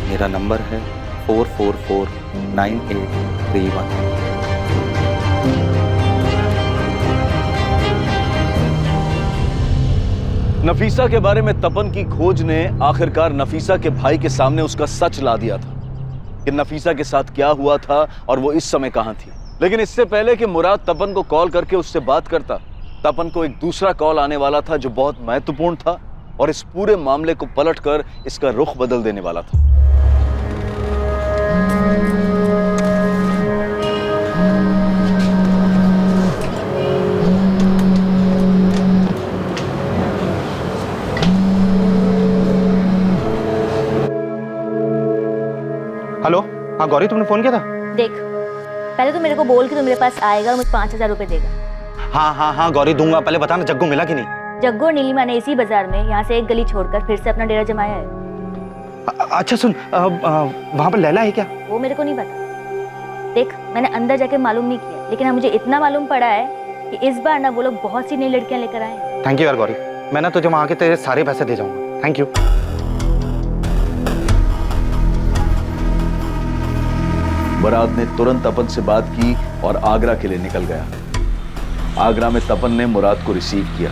मेरा नंबर है 4449831। नफीसा के बारे में तपन की खोज ने आखिरकार नफीसा के भाई के सामने उसका सच ला दिया था कि नफीसा के साथ क्या हुआ था और वो इस समय कहां थी। लेकिन इससे पहले कि मुराद तपन को कॉल करके उससे बात करता, तपन को एक दूसरा कॉल आने वाला था जो बहुत महत्वपूर्ण था और इस पूरे मामले को पलटकर इसका रुख बदल देने वाला था। हेलो, हाँ गौरी, तुमने फोन किया था? देख, पहले तो मेरे को बोल कि तू मेरे पास आएगा और मुझे 5,000 रुपए देगा। हाँ गौरी दूंगा, पहले बताना जग्गू मिला कि नहीं? जग्गू और नीलिमा ने इसी बाजार में यहाँ से एक गली छोड़कर फिर से अपना डेरा जमाया है। अच्छा सुन, वहाँ पर लैला है क्या? वो मेरे को नहीं पता। देख, मैंने अंदर जाके मालूम नहीं किया, लेकिन हाँ मुझे इतना मालूम पड़ा है कि इस बार ना वो लोग बहुत सी नई लड़कियां लेकर आए हैं। थैंक यू यार गौरी, मैं ना तुझे वहाँ के तेरे सारे पैसे दे जाऊंगा। Thank you. मुराद ने तुरंत तपन से बात की और आगरा के लिए निकल गया। आगरा में तपन ने मुराद को रिसीव किया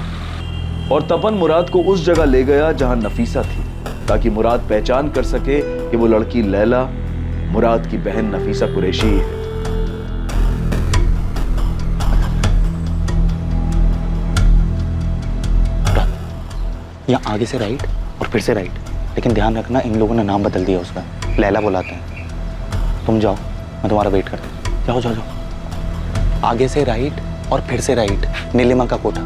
और तपन मुराद को उस जगह ले गया जहां नफीसा थी, ताकि मुराद पहचान कर सके कि वो लड़की लैला मुराद की बहन नफीसा कुरैशी है। यहाँ आगे से राइट और फिर से राइट, लेकिन ध्यान रखना इन लोगों ने नाम बदल दिया उसका, लैला बुलाते हैं। तुम जाओ, मैं तुम्हारा वेट करता हूँ। जाओ जाओ जाओ, आगे से राइट और फिर से राइट, नीलिमा का कोठा।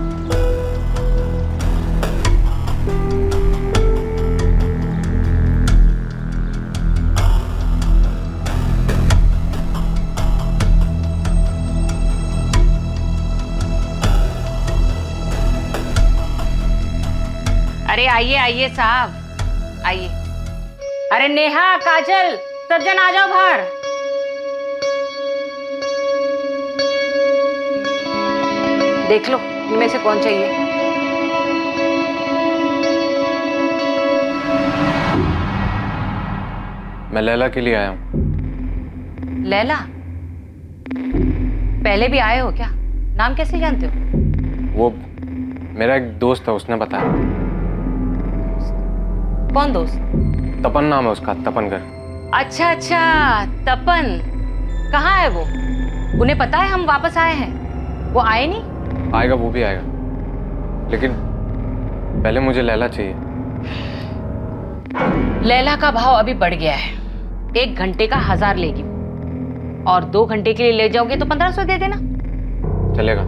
अरे आइए आइए साहब, आइए। अरे नेहा, काजल, सब जन आ जाओ बाहर। देख लो इनमें से कौन चाहिए। मैं लैला के लिए आया हूँ। लैला? पहले भी आए हो क्या? नाम कैसे जानते हो? वो मेरा एक दोस्त है, उसने बताया। कौन दोस्त? तपन नाम है उसका, तपनगर। अच्छा अच्छा, तपन। कहाँ है वो? उन्हें पता है हम वापस आए हैं? वो आए नहीं? आएगा, वो भी आएगा, लेकिन पहले मुझे लैला चाहिए। लैला का भाव अभी बढ़ गया है। 1 घंटे का 1000 लेगी और 2 घंटे के लिए ले जाओगे तो 1500 दे देना। चलेगा।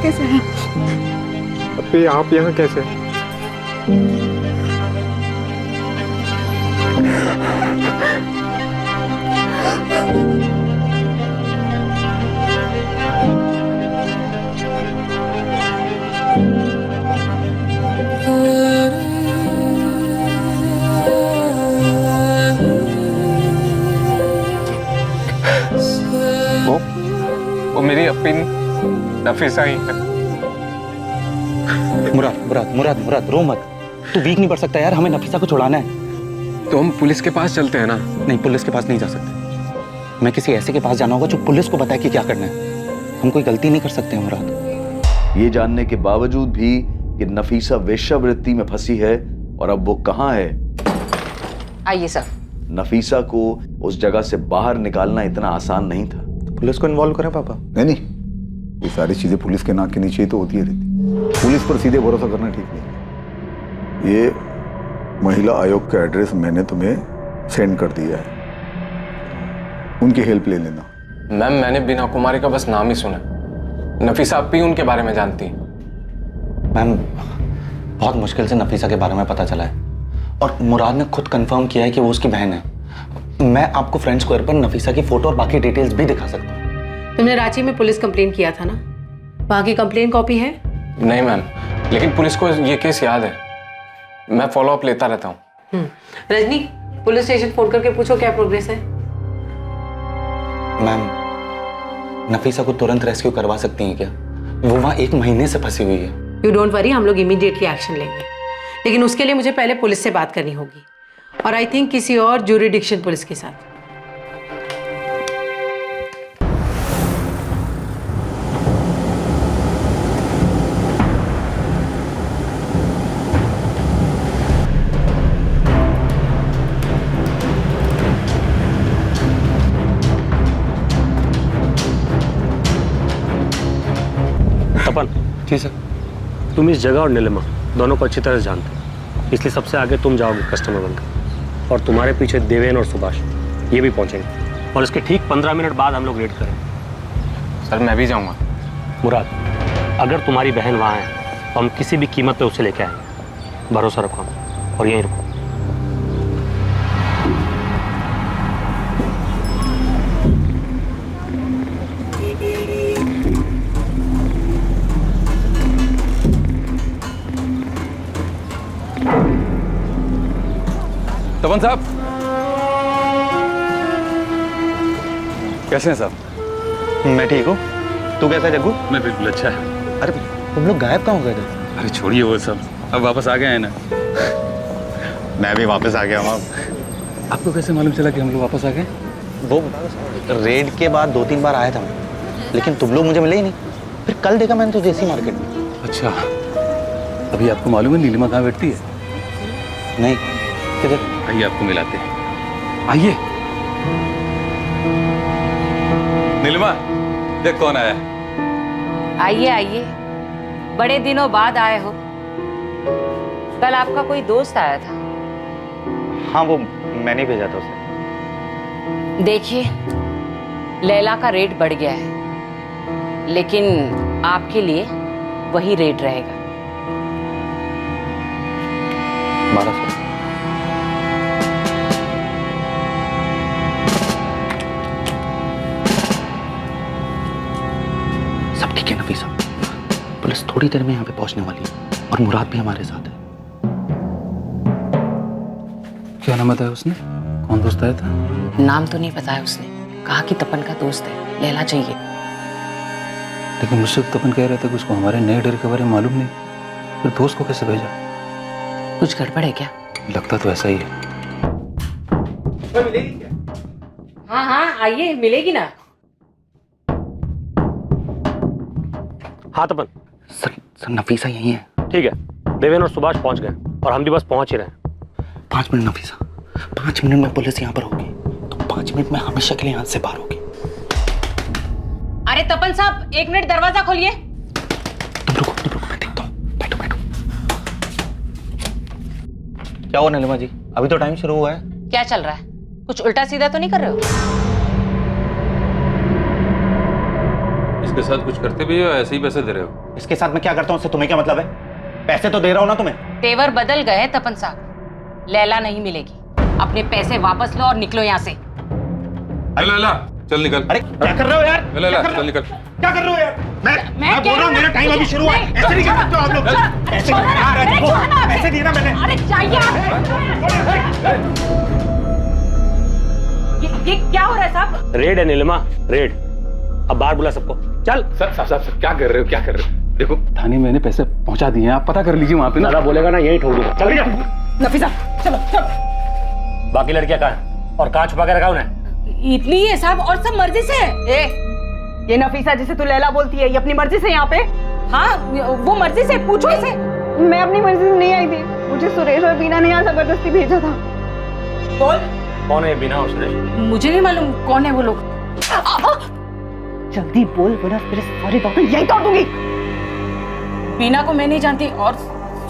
कैसे हैं? अबे आप यहाँ कैसे? वो मेरी अपिन नफीसा ही है। मुराद रो मत। तू वीक नहीं पड़ सकता यार, हमें नफीसा को छुड़ाना है। तो हम पुलिस के पास चलते हैं ना? नहीं, पुलिस के पास नहीं जा सकते। मैं किसी ऐसे के पास जाना होगा जो पुलिस को बताए कि क्या करना है। हम कोई गलती नहीं कर सकते मुराद। ये जानने के बावजूद भी कि नफीसा वेश्यावृत्ति में फंसी है और अब वो कहाँ है। आइए सर। नफीसा को उस जगह से बाहर निकालना इतना आसान नहीं था। पुलिस को इन्वॉल्व करें पापा? नहीं, ये सारी चीजें पुलिस के नाक के नीचे ही तो होती रहती। पुलिस पर सीधे भरोसा करना ठीक नहीं। ये महिला आयोग का एड्रेस मैंने तुम्हें सेंड कर दिया है, उनकी हेल्प ले लेना। मैम, मैंने बीना कुमारी का बस नाम ही सुना। नफीसा अपी उनके बारे में जानती है। मैम, बहुत मुश्किल से नफीसा के बारे में पता चला है और मुराद ने खुद कंफर्म किया है कि वो उसकी बहन है। मैं आपको फ्रेंड स्क्वायर पर नफीसा की फोटो और बाकी डिटेल्स भी दिखा सकता हूँ। तुमने रांची में पुलिस कंप्लेन किया था ना, वहाँ की कंप्लेन कॉपी है? नहीं मैम, लेकिन पुलिस को ये केस याद है, मैं फॉलो अप लेता रहता हूँ। रजनी, पुलिस स्टेशन फोन करके पूछो क्या प्रोग्रेस है। मैम, नफीसा को तुरंत रेस्क्यू करवा सकती हैं क्या? वो वहाँ 1 महीने से फंसी हुई है। यू डोंट वरी, हम लोग इमीडिएटली एक्शन लेंगे, लेकिन उसके लिए मुझे पहले पुलिस से बात करनी होगी, और आई थिंक किसी और ज्यूरिडिक्शन पुलिस के साथ। तपन, जी सर। तुम इस जगह और नीलिमा दोनों को अच्छी तरह से जानते हो, इसलिए सबसे आगे तुम जाओगे कस्टमर बनकर, और तुम्हारे पीछे देवेन और सुभाष ये भी पहुंचेंगे, और इसके ठीक 15 मिनट बाद हम लोग रेड करेंगे। सर मैं भी जाऊँगा। मुराद, अगर तुम्हारी बहन वहाँ है तो हम किसी भी कीमत पे उसे लेके आएंगे, भरोसा रखो हम, और यहीं रुको। तपन साहब, कैसे हैं साहब? मैं ठीक हूँ, तू कैसा है जग्गू? मैं बिल्कुल अच्छा है। अरे तुम लोग गायब कहाँ हो गए थे? अरे छोड़िए वो सब, अब वापस आ गए हैं ना। मैं भी वापस आ गया हूँ। आपको कैसे मालूम चला कि हम लोग वापस आ गए? वो रेड के बाद 2-3 बार आया था मैं, लेकिन तुम लोग मुझे मिले ही नहीं। फिर कल देखा मैंने तुझे इसी मार्केट में। अच्छा, अभी आपको मालूम है नीलिमा कहाँ बैठती है? नहीं, किधर? आइए आपको मिलाते हैं, आइए। नीलिमा, देख कौन आया है। आइए आइए, बड़े दिनों बाद आए हो। कल आपका कोई दोस्त आया था। हाँ, वो मैंने भेजा था उसे। देखिए, लैला का रेट बढ़ गया है, लेकिन आपके लिए वही रेट रहेगा। 1200। सब ठीक है नफीसा, पुलिस थोड़ी देर में यहाँ पे पहुंचने वाली है, और मुराद भी हमारे साथ है। क्या नाम बताया उसने? कौन दोस्त आया था? नाम तो नहीं बताया उसने, कहा कि तपन का दोस्त है, लैला चाहिए। लेकिन मुझसे तपन कह रहे थे कि उसको हमारे नए डर के बारे में मालूम नहीं, फिर दोस्त को कैसे भेजा? कुछ गड़बड़ है क्या? लगता तो ऐसा ही है। मिलेगी क्या? हाँ हाँ आइए, मिलेगी ना। हाँ तपन। सर नफीसा यही है। ठीक है, देवेन और सुभाष पहुंच गए, और हम भी बस पहुंच ही रहे हैं। 5 मिनट नफीसा, 5 मिनट में पुलिस यहाँ पर होगी, तो 5 मिनट में हमेशा के लिए यहाँ से बाहर होगी। अरे तपन साहब, 1 मिनट दरवाजा खोलिए। तुम रुको, मैं देखता हूँ। बैठो बैठो। क्या हुआ नीलिमा जी, अभी तो टाइम शुरू हुआ है। क्या चल रहा है? कुछ उल्टा सीधा तो नहीं कर रहे हो? इसके साथ कुछ करते भी हो, ऐसे ही पैसे दे रहे हो? इसके साथ मैं क्या करता हूँ उससे तुम्हें क्या मतलब है? पैसे तो दे रहा हूँ ना तुम्हें। तेवर बदल गए तपन साहब, लैला नहीं मिलेगी। अपने पैसे वापस लो और निकलो यहाँ से। लैला, चल निकल। अरे क्या कर रहे हो यार? लैला, चल निकल। क्या कर रहे हो यार? मैं बोल रहा हूँ, मेरा टाइम अभी शुरू हुआ है। ऐसे नहीं कर सकते हो आप लोग। पैसे दिए ना मैंने। अरे चाहिए। ये क्या हो रहा है साहब? रेड है नीलिमा, रेड। अब बाहर बुला सबको, चल। सर क्या कर रहे हो, क्या कर रहे हो? देखो थाने मैंने पैसे पहुंचा दिए हैं, आप पता कर लीजिए वहां पे ना। दादा बोलेगा ना, यही ठोक दूंगा। चल नफीसा, चलो चलो। बाकी लड़कियां कहाँ हैं? और कहाँ छुपा के रखा उन्हें? इतनी है साहब, और सब मर्जी से है। ये नफीसा जिसे तू लैला बोलती है, ये अपनी मर्जी से यहाँ पे? हाँ, वो मर्जी से, पूछो इसे। मैं अपनी मर्जी से नहीं आई थी, मुझे सुरेश और बीना ने यहाँ जबरदस्ती भेजा था। बोल, कौन है बीना और सुरेश? मुझे नहीं मालूम कौन है वो लोग। जल्दी बोल, वरना तेरे सारी बातें यही तोड़ दूंगी। बीना को मैं नहीं जानती, और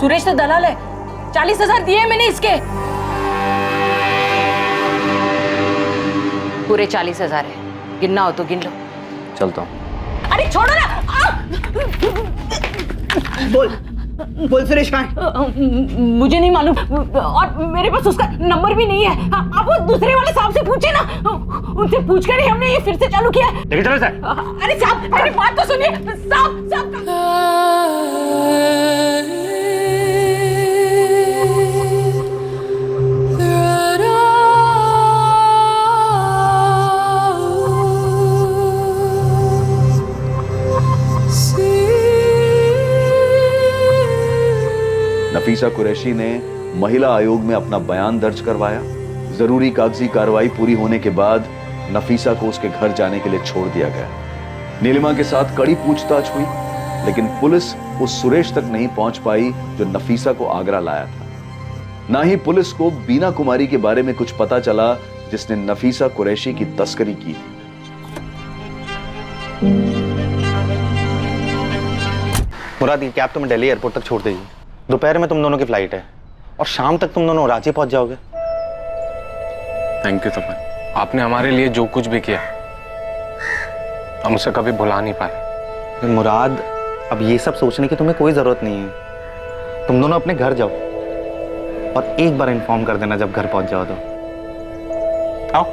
सुरेश तो दलाल है। 40,000 दिए मैंने इसके। पूरे 40,000 है, गिनना हो तो गिन लो। चलता हूँ। अरे छोड़ो ना। बोल, बोल सुरेश कहाँ? मुझे नहीं मालूम और मेरे पास उसका नंबर भी नहीं है। आप वो दूसरे वाले साहब से पूछे ना, उनसे पूछकर ही हमने ये फिर से चालू किया। लेकिन चलो सर। अरे साहब मेरी बात तो सुनिए। साहब नफीसा कुरैशी ने महिला आयोग में अपना बयान दर्ज करवाया। जरूरी कागजी कार्रवाई पूरी होने के बाद नफीसा को उसके घर जाने के लिए छोड़ दिया गया। नीलिमा के साथ कड़ी पूछताछ हुई, लेकिन पुलिस उस सुरेश तक नहीं पहुंच पाई जो नफीसा को आगरा लाया था। ना ही पुलिस को बीना कुमारी के बारे में कुछ पता चला जिसने नफीसा कुरैशी की तस्करी की थी। मुराद, ये कैब तुम्हें दिल्ली एयरपोर्ट तक छोड़ देगी। दोपहर में तुम दोनों की फ्लाइट है और शाम तक तुम दोनों रांची पहुंच जाओगे। थैंक यू तपन, आपने हमारे लिए जो कुछ भी किया हम उसे कभी भुला नहीं पाए। मुराद, अब ये सब सोचने की तुम्हें कोई जरूरत नहीं है। तुम दोनों अपने घर जाओ और एक बार इन्फॉर्म कर देना जब घर पहुंच जाओ तो। आओ।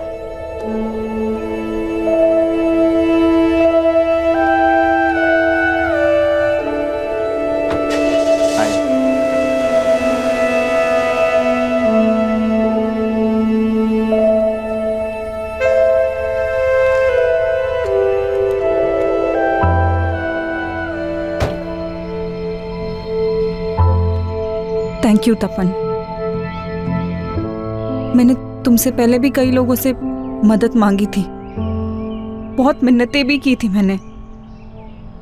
थैंक यू तपन। मैंने तुमसे पहले भी कई लोगों से मदद मांगी थी, बहुत मिन्नतें भी की थी मैंने।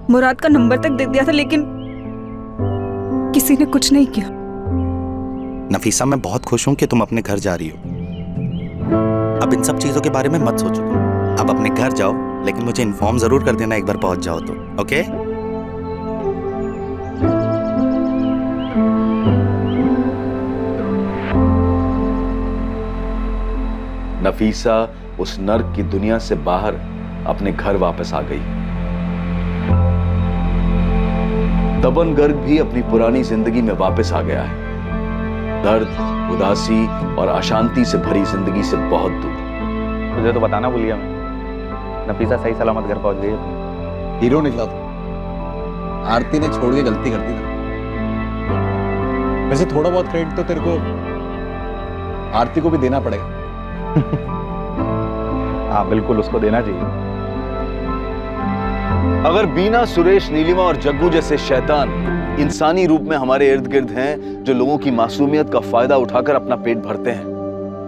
मुराद का नंबर तक दे दिया था, लेकिन किसी ने कुछ नहीं किया। नफीसा, मैं बहुत खुश हूं कि तुम अपने घर जा रही हो। अब इन सब चीजों के बारे में मत सोचो। अब अपने घर जाओ, लेकिन मुझे इन्फॉर्म जरूर कर देना एक बार पहुंच जाओ तो। ओके? नफीसा उस नर्क की दुनिया से बाहर अपने घर वापस आ गई। तपन गर्ग भी अपनी पुरानी जिंदगी में वापस आ गया है। दर्द, उदासी और अशांति से भरी जिंदगी से बहुत दूर। तुझे तो बताना भूल गया मैं, नफीसा सही सलामत घर पहुंच गई है। हीरो निकला था। आरती ने छोड़ के गलती कर दी था। वैसे थोड़ा बहुत क्रेडिट तो तेरे को आरती को भी देना पड़ेगा। हाँ बिल्कुल, उसको देना चाहिए। अगर बीना, सुरेश, नीलिमा और जग्गू जैसे शैतान इंसानी रूप में हमारे इर्द गिर्द हैं जो लोगों की मासूमियत का फायदा उठाकर अपना पेट भरते हैं,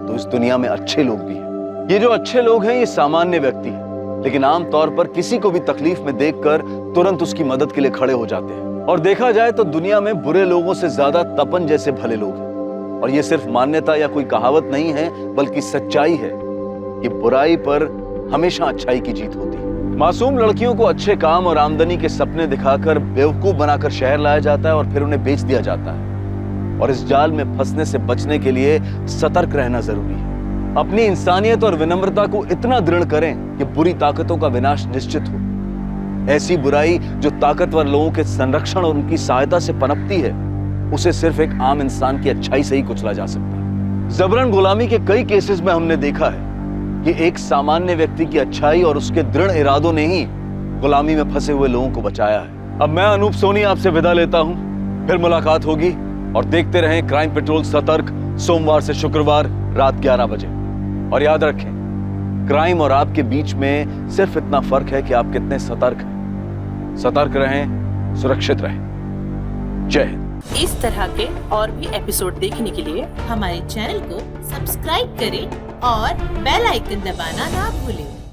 तो इस दुनिया में अच्छे लोग भी हैं। ये जो अच्छे लोग हैं ये सामान्य व्यक्ति हैं, लेकिन आमतौर पर किसी को भी तकलीफ में देखकर तुरंत उसकी मदद के लिए खड़े हो जाते हैं। और देखा जाए तो दुनिया में बुरे लोगों से ज्यादा तपन जैसे भले लोग हैं। और ये सिर्फ मान्यता या कोई कहावत नहीं है, बल्कि सच्चाई है कि बुराई पर हमेशा अच्छाई की जीत होती है। मासूम लड़कियों को अच्छे काम और आमदनी के सपने दिखाकर बेवकूफ बनाकर शहर लाया जाता है और फिर उन्हें बेच दिया जाता है। और इस जाल में फंसने से बचने के लिए सतर्क रहना जरूरी है। अपनी इंसानियत और विनम्रता को इतना दृढ़ करें कि बुरी ताकतों का विनाश निश्चित हो। ऐसी बुराई जो ताकतवर लोगों के संरक्षण और उनकी सहायता से पनपती है, उसे सिर्फ एक आम इंसान की अच्छाई से ही कुचला जा सकता है। जबरन गुलामी के कई केसेस में हमने देखा है कि एक सामान्य व्यक्ति की अच्छाई और उसके दृढ़ इरादों ने ही गुलामी में फंसे हुए लोगों को बचाया है। अब मैं अनूप सोनी आपसे विदा लेता हूं, फिर मुलाकात होगी। और देखते रहें क्राइम पेट्रोल सतर्क, सोमवार से शुक्रवार रात 11 बजे। और याद रखें, क्राइम और आपके बीच में सिर्फ इतना फर्क है कि आप कितने सतर्क हैं। सतर्क रहें, सुरक्षित रहें। जय हिंद। इस तरह के और भी एपिसोड देखने के लिए हमारे चैनल को सब्सक्राइब करें और बेल आइकन दबाना ना भूलें।